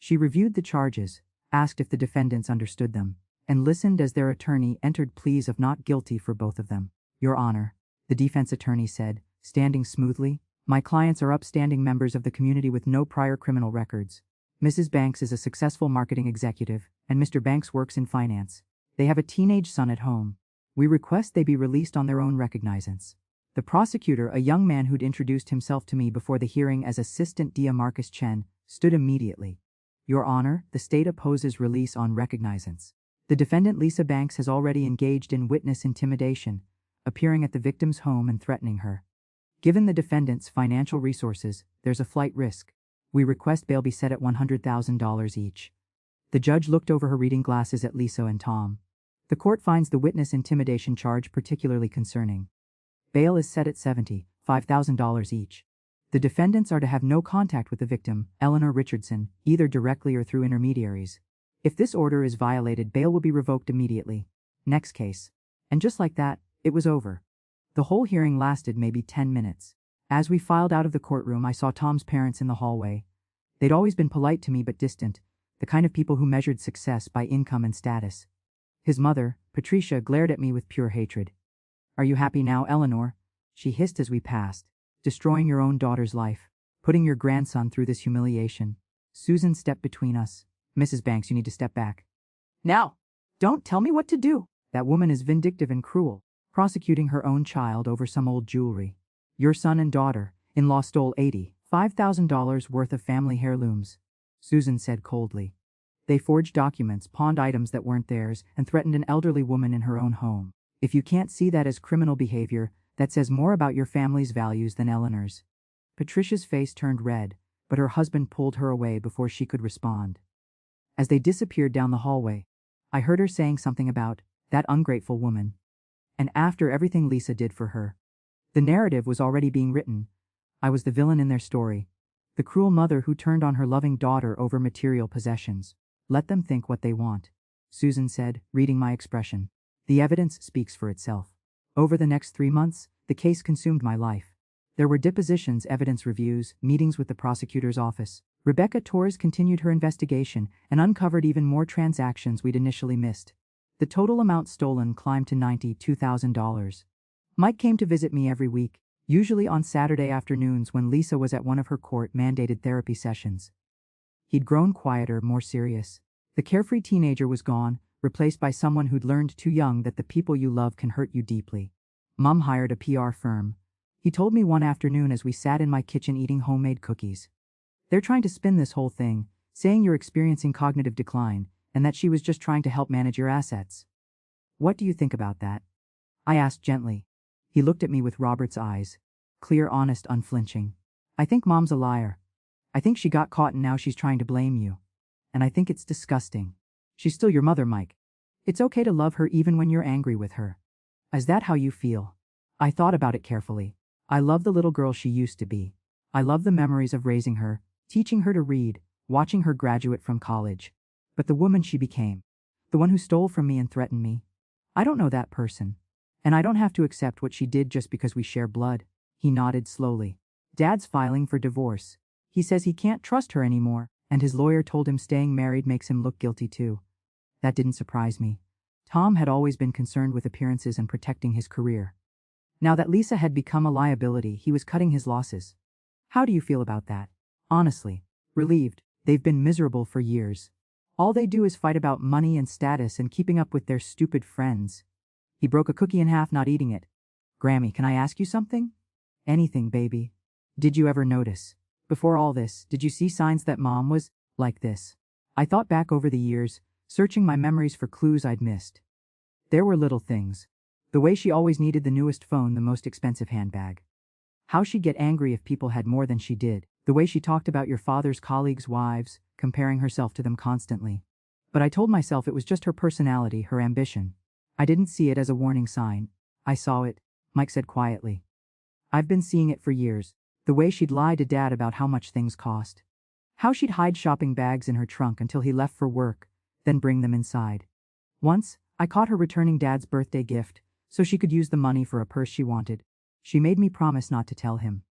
Speaker 1: She reviewed the charges, asked if the defendants understood them, and listened as their attorney entered pleas of not guilty for both of them. Your Honor, the defense attorney said, standing smoothly, my clients are upstanding members of the community with no prior criminal records. Mrs. Banks is a successful marketing executive, and Mr. Banks works in finance. They have a teenage son at home. We request they be released on their own recognizance. The prosecutor, a young man who'd introduced himself to me before the hearing as Assistant Dia Marcus Chen, stood immediately. Your Honor, the state opposes release on recognizance. The defendant Lisa Banks has already engaged in witness intimidation, appearing at the victim's home and threatening her. Given the defendant's financial resources, there's a flight risk. We request bail be set at $100,000 each. The judge looked over her reading glasses at Lisa and Tom. The court finds the witness intimidation charge particularly concerning. Bail is set at $75,000 each. The defendants are to have no contact with the victim, Eleanor Richardson, either directly or through intermediaries. If this order is violated, bail will be revoked immediately. Next case. And just like that, it was over. The whole hearing lasted maybe 10 minutes. As we filed out of the courtroom, I saw Tom's parents in the hallway. They'd always been polite to me but distant, the kind of people who measured success by income and status. His mother, Patricia, glared at me with pure hatred. Are you happy now, Eleanor? She hissed as we passed. Destroying your own daughter's life. Putting your grandson through this humiliation. Susan stepped between us. Mrs. Banks, you need to step back. Now! Don't tell me what to do! That woman is vindictive and cruel, prosecuting her own child over some old jewelry. Your son and daughter-in-law stole $85,000 worth of family heirlooms, Susan said coldly. They forged documents, pawned items that weren't theirs, and threatened an elderly woman in her own home. If you can't see that as criminal behavior, that says more about your family's values than Eleanor's. Patricia's face turned red, but her husband pulled her away before she could respond. As they disappeared down the hallway, I heard her saying something about that ungrateful woman. And after everything Lisa did for her. The narrative was already being written. I was the villain in their story. The cruel mother who turned on her loving daughter over material possessions. Let them think what they want, Susan said, reading my expression. The evidence speaks for itself. Over the next 3 months, the case consumed my life. There were depositions, evidence reviews, meetings with the prosecutor's office. Rebecca Torres continued her investigation and uncovered even more transactions we'd initially missed. The total amount stolen climbed to $92,000. Mike came to visit me every week, usually on Saturday afternoons when Lisa was at one of her court-mandated therapy sessions. He'd grown quieter, more serious. The carefree teenager was gone, replaced by someone who'd learned too young that the people you love can hurt you deeply. Mom hired a PR firm. He told me one afternoon as we sat in my kitchen eating homemade cookies. They're trying to spin this whole thing, saying you're experiencing cognitive decline, and that she was just trying to help manage your assets. What do you think about that? I asked gently. He looked at me with Robert's eyes. Clear, honest, unflinching. I think Mom's a liar. I think she got caught and now she's trying to blame you. And I think it's disgusting. She's still your mother, Mike. It's okay to love her even when you're angry with her. Is that how you feel? I thought about it carefully. I love the little girl she used to be. I love the memories of raising her, teaching her to read, watching her graduate from college. But the woman she became, the one who stole from me and threatened me, I don't know that person. And I don't have to accept what she did just because we share blood. He nodded slowly. Dad's filing for divorce. He says he can't trust her anymore, and his lawyer told him staying married makes him look guilty too. That didn't surprise me. Tom had always been concerned with appearances and protecting his career. Now that Lisa had become a liability, he was cutting his losses. How do you feel about that? Honestly. Relieved. They've been miserable for years. All they do is fight about money and status and keeping up with their stupid friends. He broke a cookie in half, not eating it. Grammy, can I ask you something? Anything, baby. Did you ever notice? Before all this, did you see signs that Mom was like this? I thought back over the years, searching my memories for clues I'd missed. There were little things. The way she always needed the newest phone, the most expensive handbag. How she'd get angry if people had more than she did. The way she talked about your father's colleagues' wives, comparing herself to them constantly. But I told myself it was just her personality, her ambition. I didn't see it as a warning sign. I saw it, Mike said quietly. I've been seeing it for years. The way she'd lie to Dad about how much things cost. How she'd hide shopping bags in her trunk until he left for work, then bring them inside. Once, I caught her returning Dad's birthday gift, so she could use the money for a purse she wanted. She made me promise not to tell him.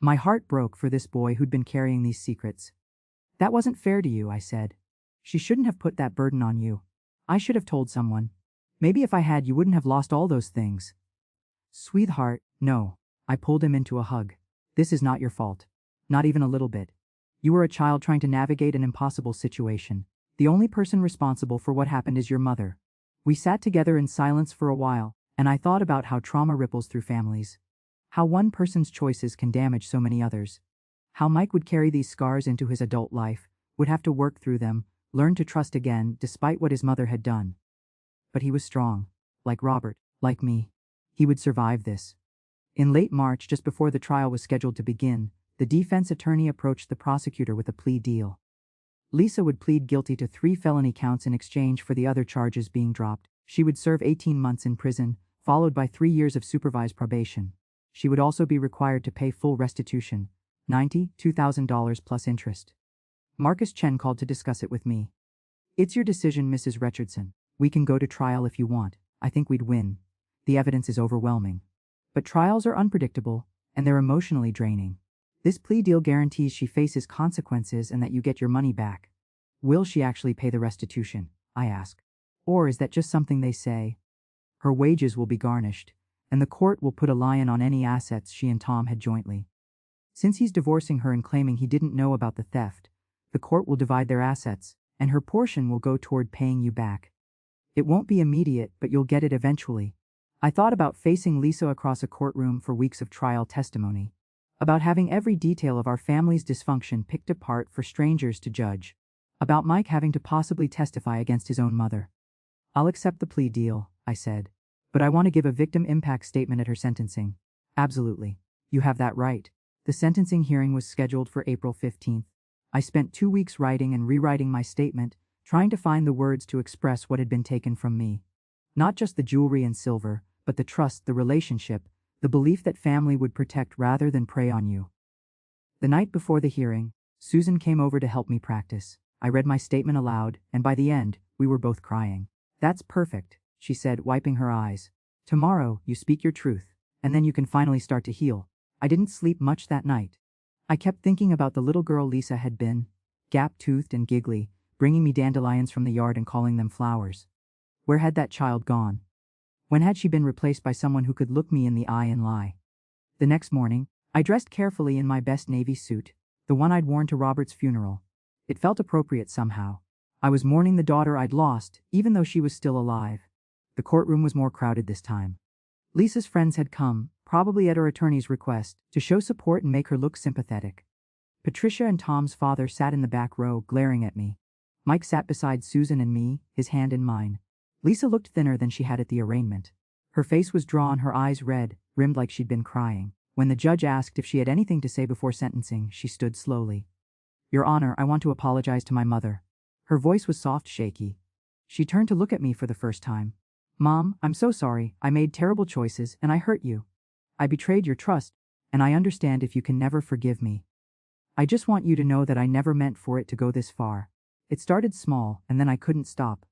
Speaker 1: My heart broke for this boy who'd been carrying these secrets. That wasn't fair to you, I said. She shouldn't have put that burden on you. I should have told someone. Maybe if I had, you wouldn't have lost all those things. Sweetheart, no. I pulled him into a hug. This is not your fault. Not even a little bit. You were a child trying to navigate an impossible situation. The only person responsible for what happened is your mother. We sat together in silence for a while, and I thought about how trauma ripples through families. How one person's choices can damage so many others. How Mike would carry these scars into his adult life, would have to work through them, learn to trust again despite what his mother had done. But he was strong. Like Robert, like me. He would survive this. In late March, just before the trial was scheduled to begin, the defense attorney approached the prosecutor with a plea deal. Lisa would plead guilty to 3 felony counts in exchange for the other charges being dropped. She would serve 18 months in prison, followed by 3 years of supervised probation. She would also be required to pay full restitution, $92,000 plus interest. Marcus Chen called to discuss it with me. It's your decision, Mrs. Richardson. We can go to trial if you want. I think we'd win. The evidence is overwhelming. But trials are unpredictable, and they're emotionally draining. This plea deal guarantees she faces consequences and that you get your money back. Will she actually pay the restitution? I ask. Or is that just something they say? Her wages will be garnished, and the court will put a lion on any assets she and Tom had jointly. Since he's divorcing her and claiming he didn't know about the theft, the court will divide their assets, and her portion will go toward paying you back. It won't be immediate, but you'll get it eventually. I thought about facing Lisa across a courtroom for weeks of trial testimony. About having every detail of our family's dysfunction picked apart for strangers to judge. About Mike having to possibly testify against his own mother. I'll accept the plea deal, I said. But I want to give a victim impact statement at her sentencing. Absolutely. You have that right. The sentencing hearing was scheduled for April 15th. I spent 2 weeks writing and rewriting my statement, trying to find the words to express what had been taken from me. Not just the jewelry and silver, but the trust, the relationship, the belief that family would protect rather than prey on you. The night before the hearing, Susan came over to help me practice. I read my statement aloud, and by the end, we were both crying. That's perfect, she said, wiping her eyes. Tomorrow, you speak your truth, and then you can finally start to heal. I didn't sleep much that night. I kept thinking about the little girl Lisa had been, gap-toothed and giggly, bringing me dandelions from the yard and calling them flowers. Where had that child gone? When had she been replaced by someone who could look me in the eye and lie? The next morning, I dressed carefully in my best navy suit, the one I'd worn to Robert's funeral. It felt appropriate somehow. I was mourning the daughter I'd lost, even though she was still alive. The courtroom was more crowded this time. Lisa's friends had come, probably at her attorney's request, to show support and make her look sympathetic. Patricia and Tom's father sat in the back row, glaring at me. Mike sat beside Susan and me, his hand in mine. Lisa looked thinner than she had at the arraignment. Her face was drawn, her eyes red, rimmed like she'd been crying. When the judge asked if she had anything to say before sentencing, she stood slowly. Your Honor, I want to apologize to my mother. Her voice was soft, shaky. She turned to look at me for the first time. Mom, I'm so sorry. I made terrible choices, and I hurt you. I betrayed your trust, and I understand if you can never forgive me. I just want you to know that I never meant for it to go this far. It started small, and then I couldn't stop.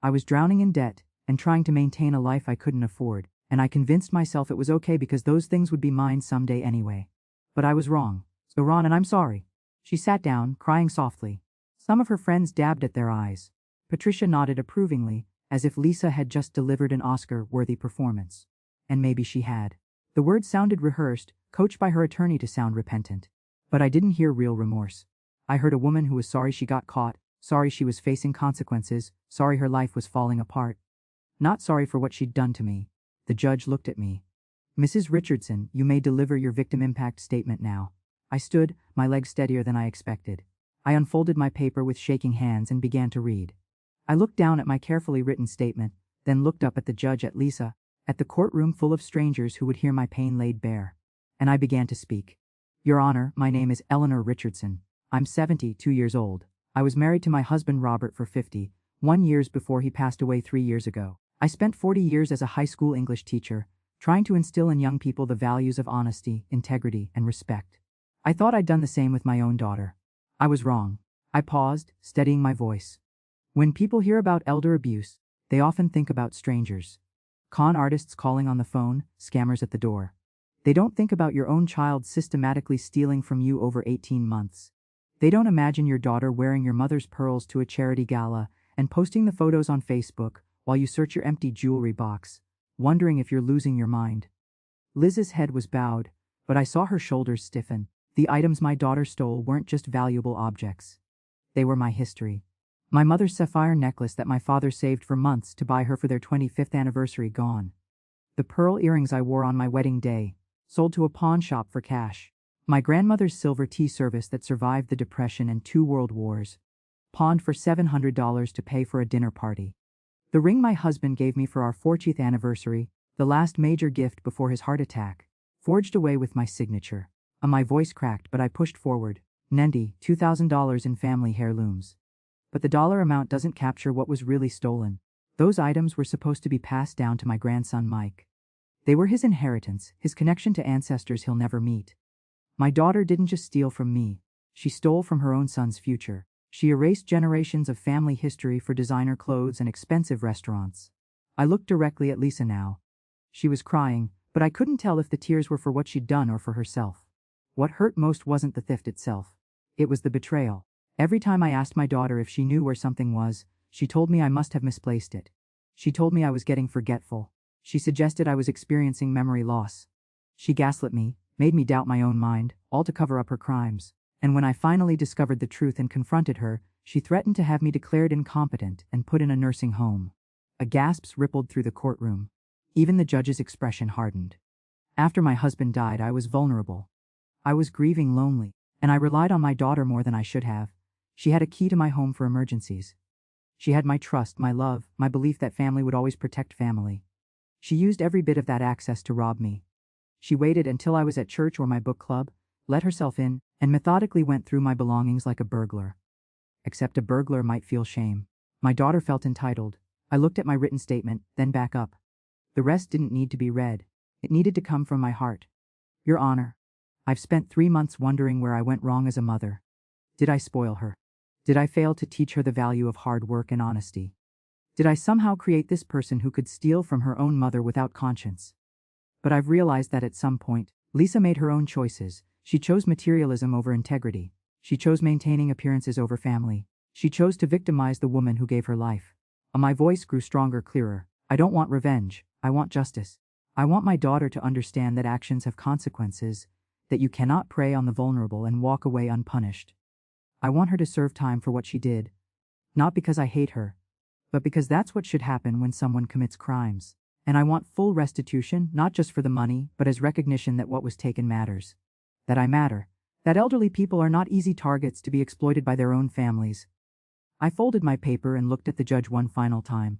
Speaker 1: I was drowning in debt, and trying to maintain a life I couldn't afford, and I convinced myself it was okay because those things would be mine someday anyway. But I was wrong. So Ron, and I'm sorry. She sat down, crying softly. Some of her friends dabbed at their eyes. Patricia nodded approvingly, as if Lisa had just delivered an Oscar-worthy performance. And maybe she had. The words sounded rehearsed, coached by her attorney to sound repentant. But I didn't hear real remorse. I heard a woman who was sorry she got caught, sorry she was facing consequences, sorry her life was falling apart. Not sorry for what she'd done to me. The judge looked at me. Mrs. Richardson, you may deliver your victim impact statement now. I stood, my legs steadier than I expected. I unfolded my paper with shaking hands and began to read. I looked down at my carefully written statement, then looked up at the judge, at Lisa, at the courtroom full of strangers who would hear my pain laid bare. And I began to speak. Your Honor, my name is Eleanor Richardson. I'm 72 years old. I was married to my husband Robert for 51 years before he passed away 3 years ago. I spent 40 years as a high school English teacher, trying to instill in young people the values of honesty, integrity, and respect. I thought I'd done the same with my own daughter. I was wrong. I paused, steadying my voice. When people hear about elder abuse, they often think about strangers. Con artists calling on the phone, scammers at the door. They don't think about your own child systematically stealing from you over 18 months. They don't imagine your daughter wearing your mother's pearls to a charity gala and posting the photos on Facebook while you search your empty jewelry box, wondering if you're losing your mind. Liz's head was bowed, but I saw her shoulders stiffen. The items my daughter stole weren't just valuable objects. They were my history. My mother's sapphire necklace that my father saved for months to buy her for their 25th anniversary gone. The pearl earrings I wore on my wedding day, sold to a pawn shop for cash. My grandmother's silver tea service that survived the Depression and 2 world wars, pawned for $700 to pay for a dinner party. The ring my husband gave me for our 40th anniversary, the last major gift before his heart attack, forged away with my signature. My voice cracked, but I pushed forward. Nendi, $2,000 in family heirlooms. But the dollar amount doesn't capture what was really stolen. Those items were supposed to be passed down to my grandson Mike. They were his inheritance, his connection to ancestors he'll never meet. My daughter didn't just steal from me. She stole from her own son's future. She erased generations of family history for designer clothes and expensive restaurants. I looked directly at Lisa now. She was crying, but I couldn't tell if the tears were for what she'd done or for herself. What hurt most wasn't the theft itself. It was the betrayal. Every time I asked my daughter if she knew where something was, she told me I must have misplaced it. She told me I was getting forgetful. She suggested I was experiencing memory loss. She gaslit me, made me doubt my own mind, all to cover up her crimes. And when I finally discovered the truth and confronted her, she threatened to have me declared incompetent and put in a nursing home. Gasps rippled through the courtroom. Even the judge's expression hardened. After my husband died, I was vulnerable. I was grieving, lonely, and I relied on my daughter more than I should have. She had a key to my home for emergencies. She had my trust, my love, my belief that family would always protect family. She used every bit of that access to rob me. She waited until I was at church or my book club, let herself in, and methodically went through my belongings like a burglar. Except a burglar might feel shame. My daughter felt entitled. I looked at my written statement, then back up. The rest didn't need to be read. It needed to come from my heart. Your Honor, I've spent 3 months wondering where I went wrong as a mother. Did I spoil her? Did I fail to teach her the value of hard work and honesty? Did I somehow create this person who could steal from her own mother without conscience? But I've realized that at some point, Lisa made her own choices. She chose materialism over integrity. She chose maintaining appearances over family. She chose to victimize the woman who gave her life. My voice grew stronger, clearer. I don't want revenge. I want justice. I want my daughter to understand that actions have consequences, that you cannot prey on the vulnerable and walk away unpunished. I want her to serve time for what she did. Not because I hate her, but because that's what should happen when someone commits crimes. And I want full restitution, not just for the money, but as recognition that what was taken matters. That I matter. That elderly people are not easy targets to be exploited by their own families. I folded my paper and looked at the judge one final time.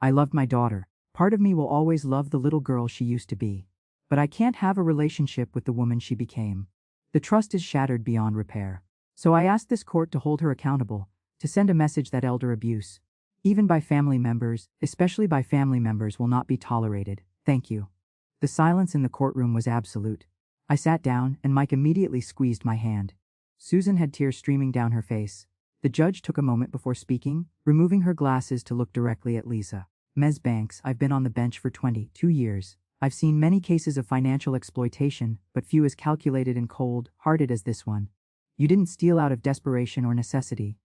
Speaker 1: I loved my daughter. Part of me will always love the little girl she used to be. But I can't have a relationship with the woman she became. The trust is shattered beyond repair. So I asked this court to hold her accountable, to send a message that elder abuse, even by family members, especially by family members, will not be tolerated. Thank you. The silence in the courtroom was absolute. I sat down, and Mike immediately squeezed my hand. Susan had tears streaming down her face. The judge took a moment before speaking, removing her glasses to look directly at Lisa. Ms. Banks, I've been on the bench for 22 years. I've seen many cases of financial exploitation, but few as calculated and cold-hearted as this one. You didn't steal out of desperation or necessity.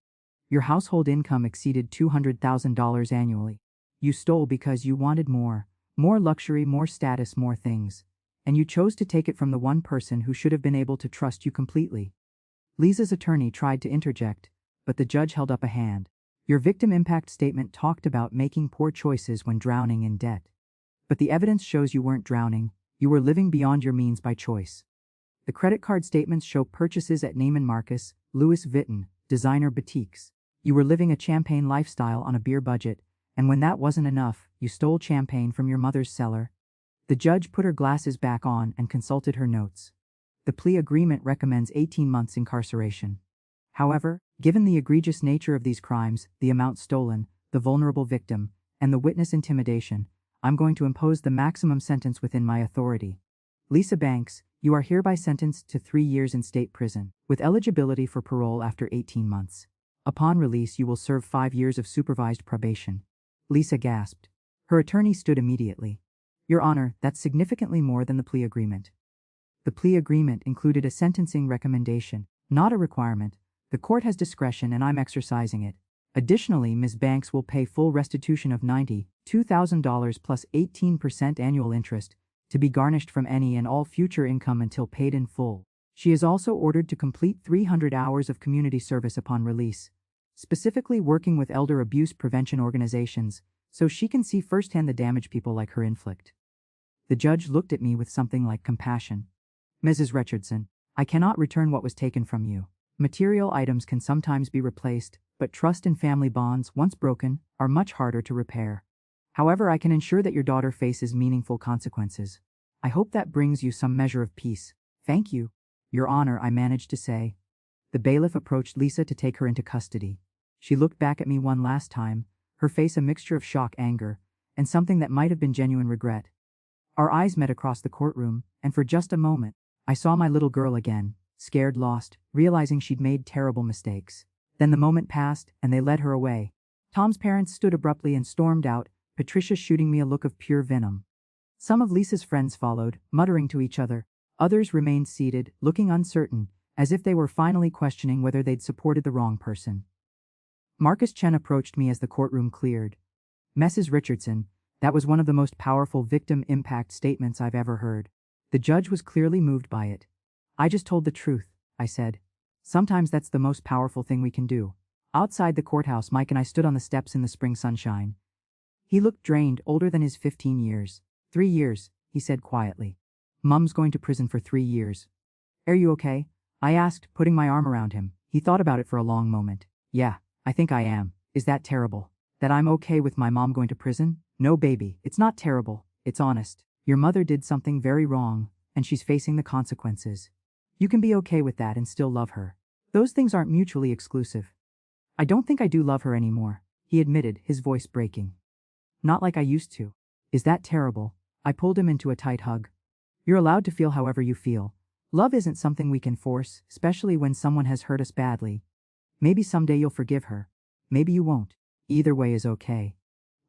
Speaker 1: Your household income exceeded $200,000 annually. You stole because you wanted more luxury, more status, more things. And you chose to take it from the one person who should have been able to trust you completely. Lisa's attorney tried to interject, but the judge held up a hand. Your victim impact statement talked about making poor choices when drowning in debt. But the evidence shows you weren't drowning, you were living beyond your means by choice. The credit card statements show purchases at Neiman Marcus, Louis Vuitton, designer boutiques. You were living a champagne lifestyle on a beer budget, and when that wasn't enough, you stole champagne from your mother's cellar. The judge put her glasses back on and consulted her notes. The plea agreement recommends 18 months incarceration. However, given the egregious nature of these crimes, the amount stolen, the vulnerable victim, and the witness intimidation, I'm going to impose the maximum sentence within my authority. Lisa Banks, you are hereby sentenced to 3 years in state prison, with eligibility for parole after 18 months. Upon release, you will serve 5 years of supervised probation. Lisa gasped. Her attorney stood immediately. Your Honor, that's significantly more than the plea agreement. The plea agreement included a sentencing recommendation, not a requirement, The court has discretion and I'm exercising it. Additionally, Ms. Banks will pay full restitution of $92,000 plus 18% annual interest, to be garnished from any and all future income until paid in full. She is also ordered to complete 300 hours of community service upon release, specifically working with elder abuse prevention organizations, so she can see firsthand the damage people like her inflict. The judge looked at me with something like compassion. Mrs. Richardson, I cannot return what was taken from you. Material items can sometimes be replaced, but trust and family bonds, once broken, are much harder to repair. However, I can ensure that your daughter faces meaningful consequences. I hope that brings you some measure of peace. Thank you, Your Honor, I managed to say. The bailiff approached Lisa to take her into custody. She looked back at me one last time, her face a mixture of shock, anger, and something that might have been genuine regret. Our eyes met across the courtroom, and for just a moment, I saw my little girl again, scared, lost, realizing she'd made terrible mistakes. Then the moment passed, and they led her away. Tom's parents stood abruptly and stormed out, Patricia shooting me a look of pure venom. Some of Lisa's friends followed, muttering to each other. Others remained seated, looking uncertain, as if they were finally questioning whether they'd supported the wrong person. Marcus Chen approached me as the courtroom cleared. Mrs. Richardson, that was one of the most powerful victim impact statements I've ever heard. The judge was clearly moved by it. I just told the truth, I said. Sometimes that's the most powerful thing we can do. Outside the courthouse, Mike and I stood on the steps in the spring sunshine. He looked drained, older than his 15 years. 3 years, he said quietly. Mum's going to prison for 3 years. Are you okay? I asked, putting my arm around him. He thought about it for a long moment. Yeah, I think I am. Is that terrible? That I'm okay with my mom going to prison? No, baby, it's not terrible. It's honest. Your mother did something very wrong, and she's facing the consequences. You can be okay with that and still love her. Those things aren't mutually exclusive. I don't think I do love her anymore, he admitted, his voice breaking. Not like I used to. Is that terrible? I pulled him into a tight hug. You're allowed to feel however you feel. Love isn't something we can force, especially when someone has hurt us badly. Maybe someday you'll forgive her. Maybe you won't. Either way is okay.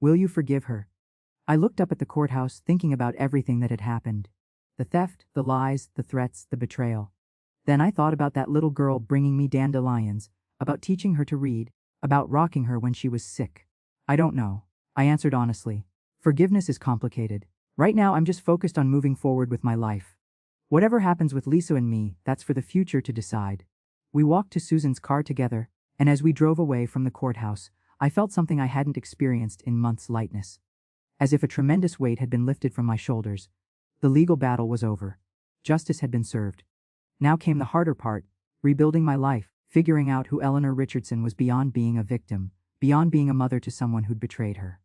Speaker 1: Will you forgive her? I looked up at the courthouse, thinking about everything that had happened. The theft, the lies, the threats, the betrayal. Then I thought about that little girl bringing me dandelions, about teaching her to read, about rocking her when she was sick. I don't know, I answered honestly. Forgiveness is complicated. Right now I'm just focused on moving forward with my life. Whatever happens with Lisa and me, that's for the future to decide. We walked to Susan's car together, and as we drove away from the courthouse, I felt something I hadn't experienced in months: lightness. As if a tremendous weight had been lifted from my shoulders. The legal battle was over. Justice had been served. Now came the harder part, rebuilding my life, figuring out who Eleanor Richardson was beyond being a victim, beyond being a mother to someone who'd betrayed her.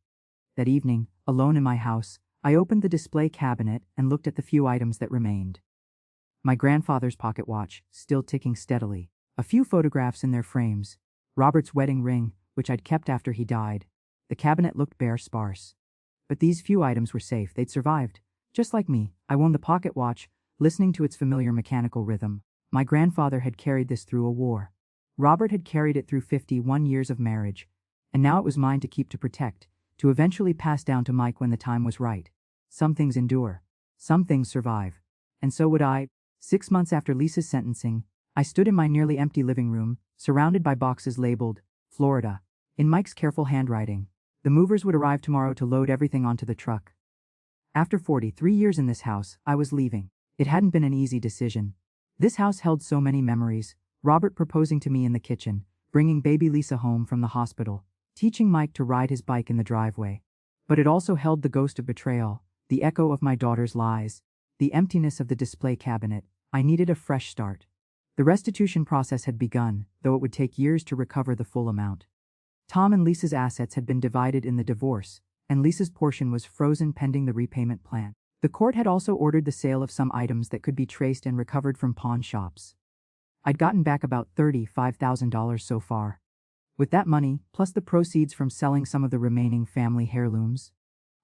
Speaker 1: That evening, alone in my house, I opened the display cabinet and looked at the few items that remained. My grandfather's pocket watch, still ticking steadily. A few photographs in their frames. Robert's wedding ring, which I'd kept after he died. The cabinet looked bare, sparse. But these few items were safe, they'd survived. Just like me, I won the pocket watch, listening to its familiar mechanical rhythm. My grandfather had carried this through a war. Robert had carried it through 51 years of marriage. And now it was mine to keep, to protect, to eventually pass down to Mike when the time was right. Some things endure. Some things survive. And so would I. 6 months after Lisa's sentencing, I stood in my nearly empty living room, surrounded by boxes labeled, Florida, in Mike's careful handwriting. The movers would arrive tomorrow to load everything onto the truck. After 43 years in this house, I was leaving. It hadn't been an easy decision. This house held so many memories. Robert proposing to me in the kitchen, bringing baby Lisa home from the hospital, teaching Mike to ride his bike in the driveway. But it also held the ghost of betrayal, the echo of my daughter's lies, the emptiness of the display cabinet. I needed a fresh start. The restitution process had begun, though it would take years to recover the full amount. Tom and Lisa's assets had been divided in the divorce, and Lisa's portion was frozen pending the repayment plan. The court had also ordered the sale of some items that could be traced and recovered from pawn shops. I'd gotten back about $35,000 so far. With that money, plus the proceeds from selling some of the remaining family heirlooms,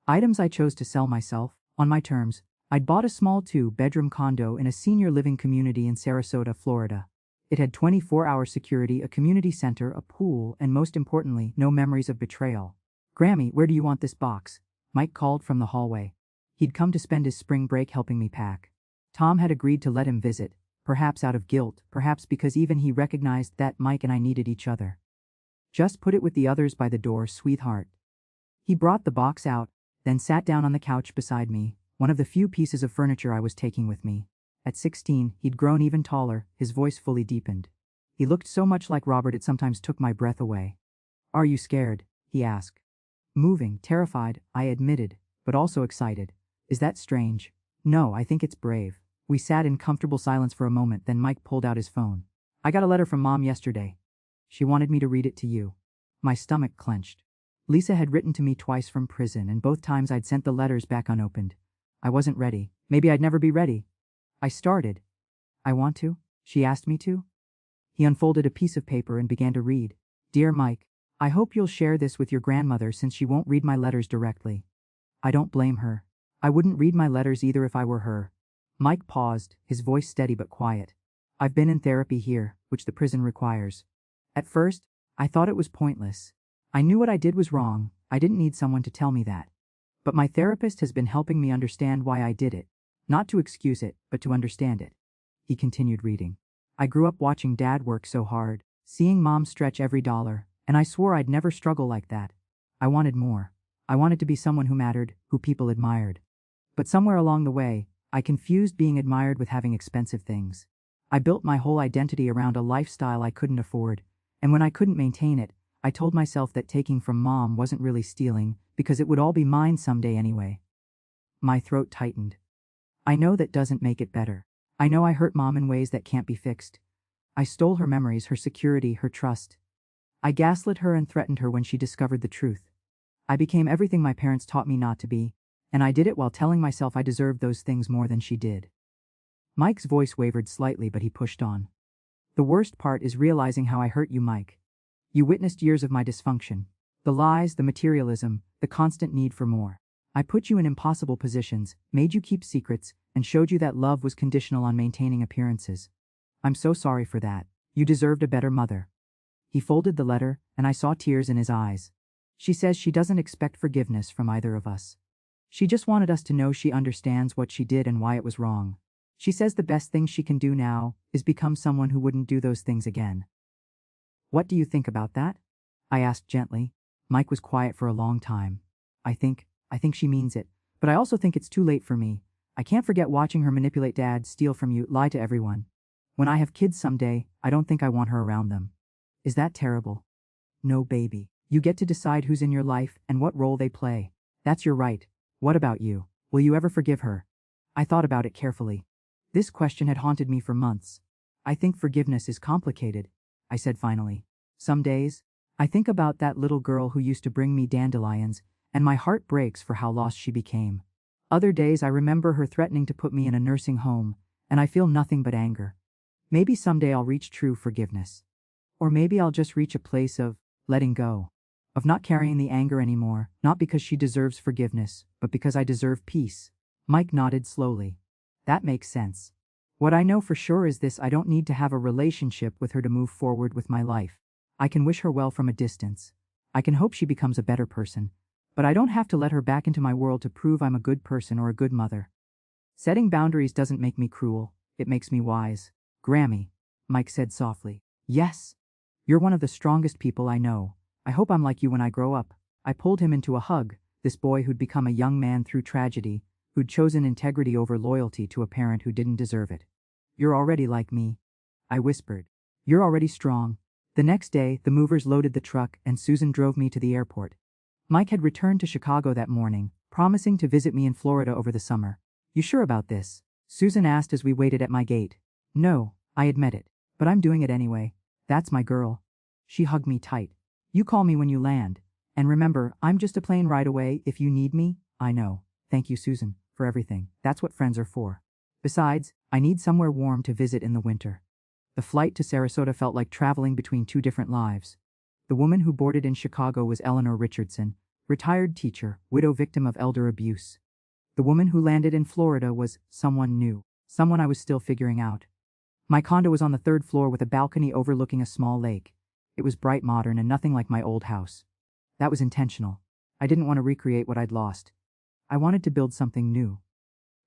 Speaker 1: items I chose to sell myself, on my terms, I'd bought a small 2-bedroom condo in a senior living community in Sarasota, Florida. It had 24-hour security, a community center, a pool, and most importantly, no memories of betrayal. Grammy, where do you want this box? Mike called from the hallway. He'd come to spend his spring break helping me pack. Tom had agreed to let him visit, perhaps out of guilt, perhaps because even he recognized that Mike and I needed each other. Just put it with the others by the door, sweetheart. He brought the box out, then sat down on the couch beside me, one of the few pieces of furniture I was taking with me. At 16, he'd grown even taller, his voice fully deepened. He looked so much like Robert it sometimes took my breath away. "Are you scared?" he asked. "Moving, terrified," I admitted, but also excited. "Is that strange?" "No, I think it's brave." We sat in comfortable silence for a moment, then Mike pulled out his phone. "I got a letter from Mom yesterday. She wanted me to read it to you." My stomach clenched. Lisa had written to me twice from prison, and both times I'd sent the letters back unopened. I wasn't ready. Maybe I'd never be ready. I started. "I want to?" she asked me to. He unfolded a piece of paper and began to read. "Dear Mike, I hope you'll share this with your grandmother since she won't read my letters directly. I don't blame her. I wouldn't read my letters either if I were her." Mike paused, his voice steady but quiet. "I've been in therapy here, which the prison requires. At first, I thought it was pointless. I knew what I did was wrong. I didn't need someone to tell me that. But my therapist has been helping me understand why I did it. Not to excuse it, but to understand it." He continued reading. "I grew up watching Dad work so hard, seeing Mom stretch every dollar, and I swore I'd never struggle like that. I wanted more. I wanted to be someone who mattered, who people admired. But somewhere along the way, I confused being admired with having expensive things. I built my whole identity around a lifestyle I couldn't afford, and when I couldn't maintain it, I told myself that taking from Mom wasn't really stealing, because it would all be mine someday anyway." My throat tightened. "I know that doesn't make it better. I know I hurt Mom in ways that can't be fixed. I stole her memories, her security, her trust. I gaslit her and threatened her when she discovered the truth. I became everything my parents taught me not to be, and I did it while telling myself I deserved those things more than she did." Mike's voice wavered slightly, but he pushed on. "The worst part is realizing how I hurt you, Mike. You witnessed years of my dysfunction. The lies, the materialism, the constant need for more. I put you in impossible positions, made you keep secrets, and showed you that love was conditional on maintaining appearances. I'm so sorry for that. You deserved a better mother." He folded the letter, and I saw tears in his eyes. "She says she doesn't expect forgiveness from either of us. She just wanted us to know she understands what she did and why it was wrong. She says the best thing she can do now is become someone who wouldn't do those things again." "What do you think about that?" I asked gently. Mike was quiet for a long time. I think she means it, but I also think it's too late for me. I can't forget watching her manipulate Dad, steal from you, lie to everyone. When I have kids someday, I don't think I want her around them. Is that terrible?" "No, baby. You get to decide who's in your life and what role they play. That's your right. What about you? Will you ever forgive her?" I thought about it carefully. This question had haunted me for months. "I think forgiveness is complicated," I said finally. "Some days, I think about that little girl who used to bring me dandelions, and my heart breaks for how lost she became. Other days I remember her threatening to put me in a nursing home, and I feel nothing but anger. Maybe someday I'll reach true forgiveness. Or maybe I'll just reach a place of letting go, of not carrying the anger anymore, not because she deserves forgiveness, but because I deserve peace." Mike nodded slowly. "That makes sense. What I know for sure is this: I don't need to have a relationship with her to move forward with my life. I can wish her well from a distance. I can hope she becomes a better person, but I don't have to let her back into my world to prove I'm a good person or a good mother. Setting boundaries doesn't make me cruel, it makes me wise." "Grammy," Mike said softly. "Yes. You're one of the strongest people I know. I hope I'm like you when I grow up." I pulled him into a hug, this boy who'd become a young man through tragedy, who'd chosen integrity over loyalty to a parent who didn't deserve it. "You're already like me," I whispered. "You're already strong." The next day, the movers loaded the truck and Susan drove me to the airport. Mike had returned to Chicago that morning, promising to visit me in Florida over the summer. "You sure about this?" Susan asked as we waited at my gate. "No," I admitted, "but I'm doing it anyway. That's my girl." She hugged me tight. "You call me when you land. And remember, I'm just a plane ride away if you need me." "I know. Thank you, Susan, for everything. That's what friends are for. Besides, I need somewhere warm to visit in the winter." The flight to Sarasota felt like traveling between two different lives. The woman who boarded in Chicago was Eleanor Richardson, retired teacher, widow victim of elder abuse. The woman who landed in Florida was someone new, someone I was still figuring out. My condo was on the third floor with a balcony overlooking a small lake. It was bright, modern, and nothing like my old house. That was intentional. I didn't want to recreate what I'd lost. I wanted to build something new.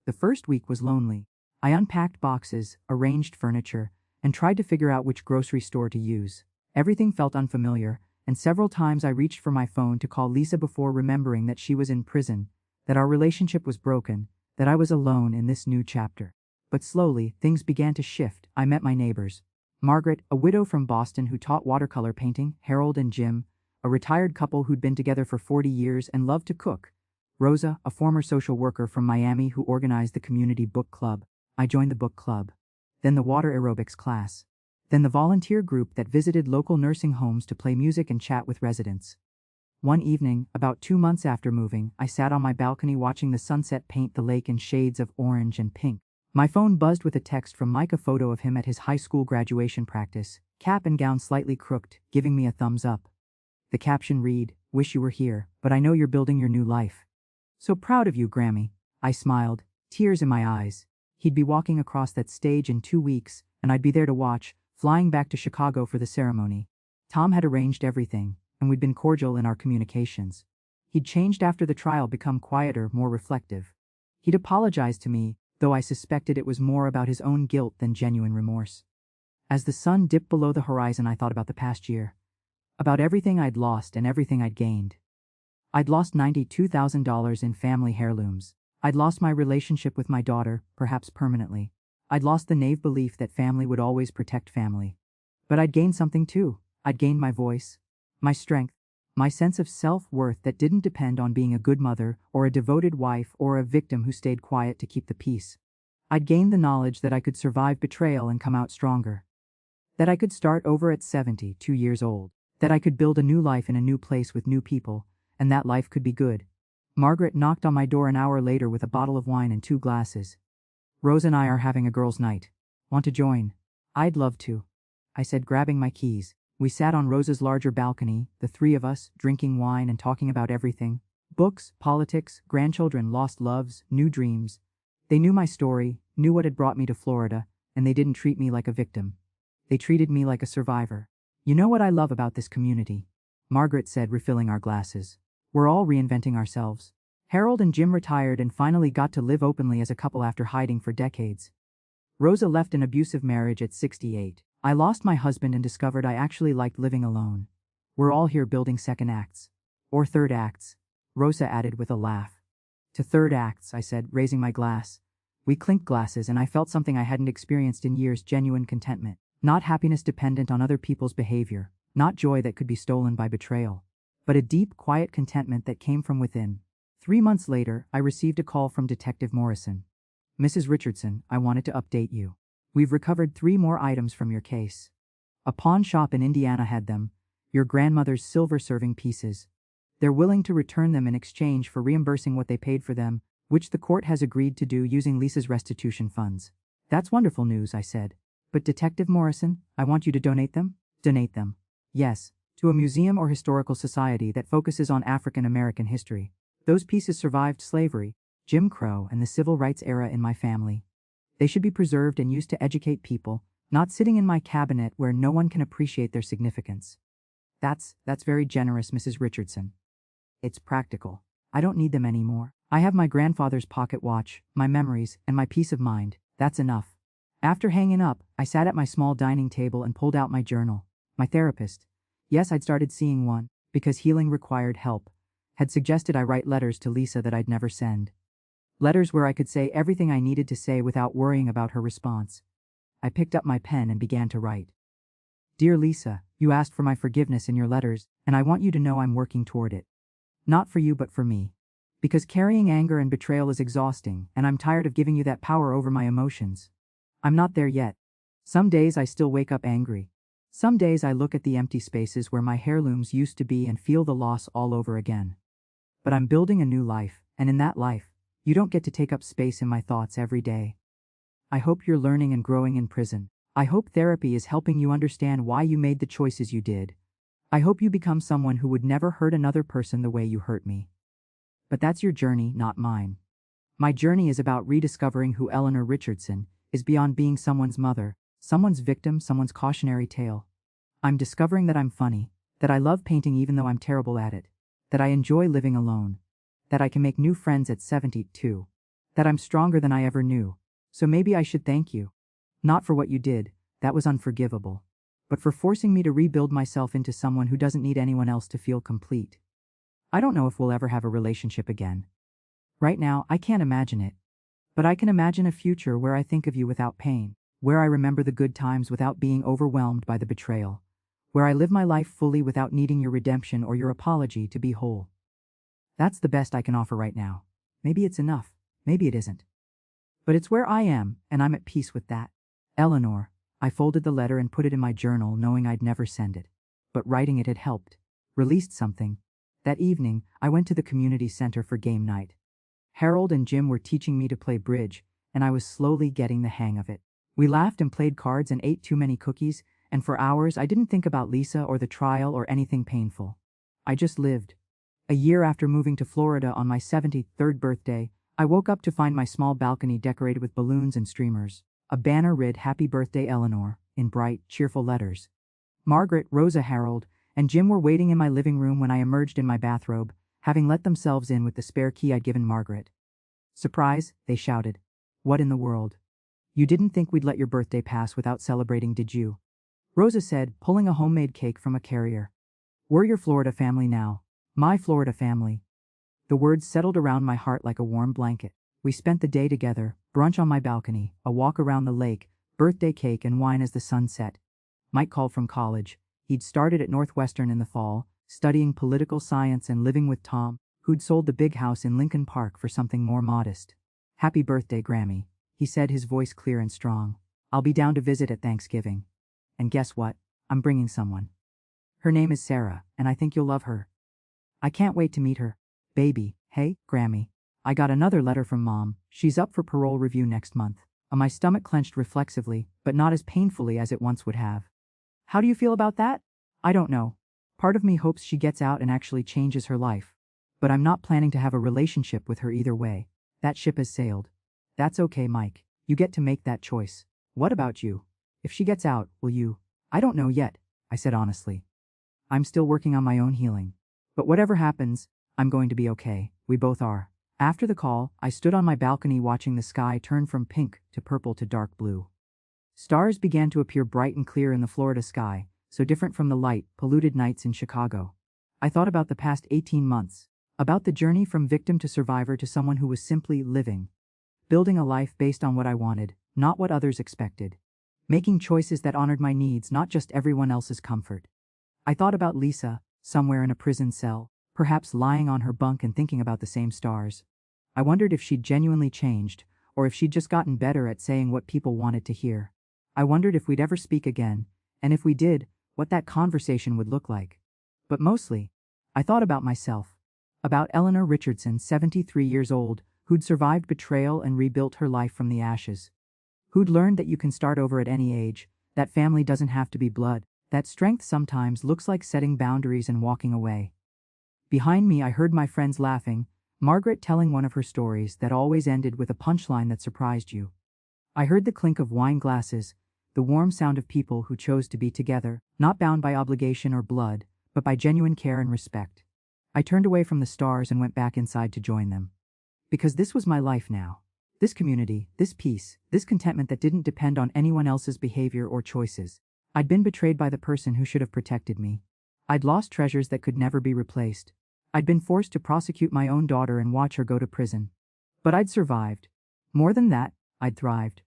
Speaker 1: The first week was lonely. I unpacked boxes, arranged furniture, and tried to figure out which grocery store to use. Everything felt unfamiliar, and several times I reached for my phone to call Lisa before remembering that she was in prison, that our relationship was broken, that I was alone in this new chapter. But slowly, things began to shift. I met my neighbors. Margaret, a widow from Boston who taught watercolor painting, Harold and Jim, a retired couple who'd been together for 40 years and loved to cook. Rosa, a former social worker from Miami who organized the community book club. I joined the book club. Then the water aerobics class. Then the volunteer group that visited local nursing homes to play music and chat with residents. One evening, about 2 months after moving, I sat on my balcony watching the sunset paint the lake in shades of orange and pink. My phone buzzed with a text from Mike, a photo of him at his high school graduation practice, cap and gown slightly crooked, giving me a thumbs up. The caption read, "Wish you were here, but I know you're building your new life. So proud of you, Grammy." I smiled, tears in my eyes. He'd be walking across that stage in 2 weeks, and I'd be there to watch, flying back to Chicago for the ceremony. Tom had arranged everything, and we'd been cordial in our communications. He'd changed after the trial, become quieter, more reflective. He'd apologized to me, though I suspected it was more about his own guilt than genuine remorse. As the sun dipped below the horizon, I thought about the past year. About everything I'd lost and everything I'd gained. I'd lost $92,000 in family heirlooms. I'd lost my relationship with my daughter, perhaps permanently. I'd lost the naive belief that family would always protect family. But I'd gained something too. I'd gained my voice, my strength, my sense of self-worth that didn't depend on being a good mother or a devoted wife or a victim who stayed quiet to keep the peace. I'd gained the knowledge that I could survive betrayal and come out stronger. That I could start over at 72 years old. That I could build a new life in a new place with new people, and that life could be good. Margaret knocked on my door an hour later with a bottle of wine and 2 glasses. "Rose and I are having a girls' night. Want to join?" "I'd love to," I said, grabbing my keys. We sat on Rosa's larger balcony, the 3 of us, drinking wine and talking about everything. Books, politics, grandchildren, lost loves, new dreams. They knew my story, knew what had brought me to Florida, and they didn't treat me like a victim. They treated me like a survivor. "You know what I love about this community?" Margaret said, refilling our glasses. "We're all reinventing ourselves. Harold and Jim retired and finally got to live openly as a couple after hiding for decades. Rosa left an abusive marriage at 68. I lost my husband and discovered I actually liked living alone. We're all here building second acts. Or third acts," Rosa added with a laugh. "To third acts," I said, raising my glass. We clinked glasses and I felt something I hadn't experienced in years: genuine contentment. Not happiness dependent on other people's behavior, not joy that could be stolen by betrayal, but a deep, quiet contentment that came from within. 3 months later, I received a call from Detective Morrison. "Mrs. Richardson, I wanted to update you. We've recovered 3 more items from your case. A pawn shop in Indiana had them, your grandmother's silver serving pieces. They're willing to return them in exchange for reimbursing what they paid for them, which the court has agreed to do using Lisa's restitution funds." "That's wonderful news," I said. "But Detective Morrison, I want you to donate them?" "Donate them?" "Yes, to a museum or historical society that focuses on African American history. Those pieces survived slavery, Jim Crow, and the civil rights era in my family. They should be preserved and used to educate people, not sitting in my cabinet where no one can appreciate their significance." That's very generous, Mrs. Richardson. It's practical. I don't need them anymore. I have my grandfather's pocket watch, my memories, and my peace of mind. That's enough." After hanging up, I sat at my small dining table and pulled out my journal. My therapist, yes, I'd started seeing one, because healing required help, had suggested I write letters to Lisa that I'd never send. Letters where I could say everything I needed to say without worrying about her response. I picked up my pen and began to write. "Dear Lisa, you asked for my forgiveness in your letters, and I want you to know I'm working toward it. Not for you but for me. Because carrying anger and betrayal is exhausting, and I'm tired of giving you that power over my emotions. I'm not there yet. Some days I still wake up angry. Some days I look at the empty spaces where my heirlooms used to be and feel the loss all over again. But I'm building a new life, and in that life, you don't get to take up space in my thoughts every day. I hope you're learning and growing in prison. I hope therapy is helping you understand why you made the choices you did. I hope you become someone who would never hurt another person the way you hurt me. But that's your journey, not mine. My journey is about rediscovering who Eleanor Richardson is beyond being someone's mother, someone's victim, someone's cautionary tale. I'm discovering that I'm funny, that I love painting even though I'm terrible at it, that I enjoy living alone, that I can make new friends at 72, that I'm stronger than I ever knew, So maybe I should thank you. Not for what you did, that was unforgivable. But for forcing me to rebuild myself into someone who doesn't need anyone else to feel complete. I don't know if we'll ever have a relationship again. Right now, I can't imagine it. But I can imagine a future where I think of you without pain, where I remember the good times without being overwhelmed by the betrayal, where I live my life fully without needing your redemption or your apology to be whole. That's the best I can offer right now. Maybe it's enough, maybe it isn't. But it's where I am, and I'm at peace with that. Eleanor. I folded the letter and put it in my journal, knowing I'd never send it. But writing it had helped. Released something. That evening, I went to the community center for game night. Harold and Jim were teaching me to play bridge, and I was slowly getting the hang of it. We laughed and played cards and ate too many cookies, and for hours I didn't think about Lisa or the trial or anything painful. I just lived. A year after moving to Florida on my 73rd birthday, I woke up to find my small balcony decorated with balloons and streamers. A banner read "Happy Birthday, Eleanor," in bright, cheerful letters. Margaret, Rosa, Harold, and Jim were waiting in my living room when I emerged in my bathrobe, having let themselves in with the spare key I'd given Margaret. "Surprise," they shouted. "What in the world? You didn't think we'd let your birthday pass without celebrating, did you?" Rosa said, pulling a homemade cake from a carrier. "We're your Florida family now. My Florida family." The words settled around my heart like a warm blanket. We spent the day together, brunch on my balcony, a walk around the lake, birthday cake and wine as the sun set. Mike called from college. He'd started at Northwestern in the fall, studying political science and living with Tom, who'd sold the big house in Lincoln Park for something more modest. "Happy birthday, Grammy," he said, his voice clear and strong. "I'll be down to visit at Thanksgiving. And guess what? I'm bringing someone. Her name is Sarah, and I think you'll love her. I can't wait to meet her. Baby, hey, Grammy. I got another letter from Mom. She's up for parole review next month." My stomach clenched reflexively, but not as painfully as it once would have. "How do you feel about that?" "I don't know. Part of me hopes she gets out and actually changes her life. But I'm not planning to have a relationship with her either way. That ship has sailed." "That's okay, Mike. You get to make that choice. What about you? If she gets out, will you?" "I don't know yet," I said honestly. "I'm still working on my own healing. But whatever happens, I'm going to be okay. We both are." After the call, I stood on my balcony watching the sky turn from pink to purple to dark blue. Stars began to appear bright and clear in the Florida sky, so different from the light, polluted nights in Chicago. I thought about the past 18 months, about the journey from victim to survivor to someone who was simply living, building a life based on what I wanted, not what others expected, making choices that honored my needs, not just everyone else's comfort. I thought about Lisa, somewhere in a prison cell, perhaps lying on her bunk and thinking about the same stars. I wondered if she'd genuinely changed, or if she'd just gotten better at saying what people wanted to hear. I wondered if we'd ever speak again, and if we did, what that conversation would look like. But mostly, I thought about myself, about Eleanor Richardson, 73 years old, who'd survived betrayal and rebuilt her life from the ashes, who'd learned that you can start over at any age, that family doesn't have to be blood, that strength sometimes looks like setting boundaries and walking away. Behind me, I heard my friends laughing, Margaret telling one of her stories that always ended with a punchline that surprised you. I heard the clink of wine glasses, the warm sound of people who chose to be together, not bound by obligation or blood, but by genuine care and respect. I turned away from the stars and went back inside to join them. Because this was my life now. This community, this peace, this contentment that didn't depend on anyone else's behavior or choices. I'd been betrayed by the person who should have protected me. I'd lost treasures that could never be replaced. I'd been forced to prosecute my own daughter and watch her go to prison. But I'd survived. More than that, I'd thrived.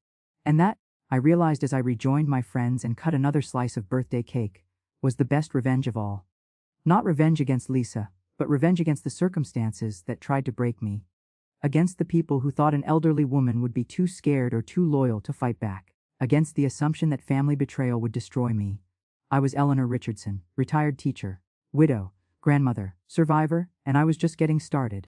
Speaker 1: And that, I realized as I rejoined my friends and cut another slice of birthday cake, was the best revenge of all. Not revenge against Lisa, but revenge against the circumstances that tried to break me. Against the people who thought an elderly woman would be too scared or too loyal to fight back. Against the assumption that family betrayal would destroy me. I was Eleanor Richardson, retired teacher, widow, grandmother, survivor, and I was just getting started.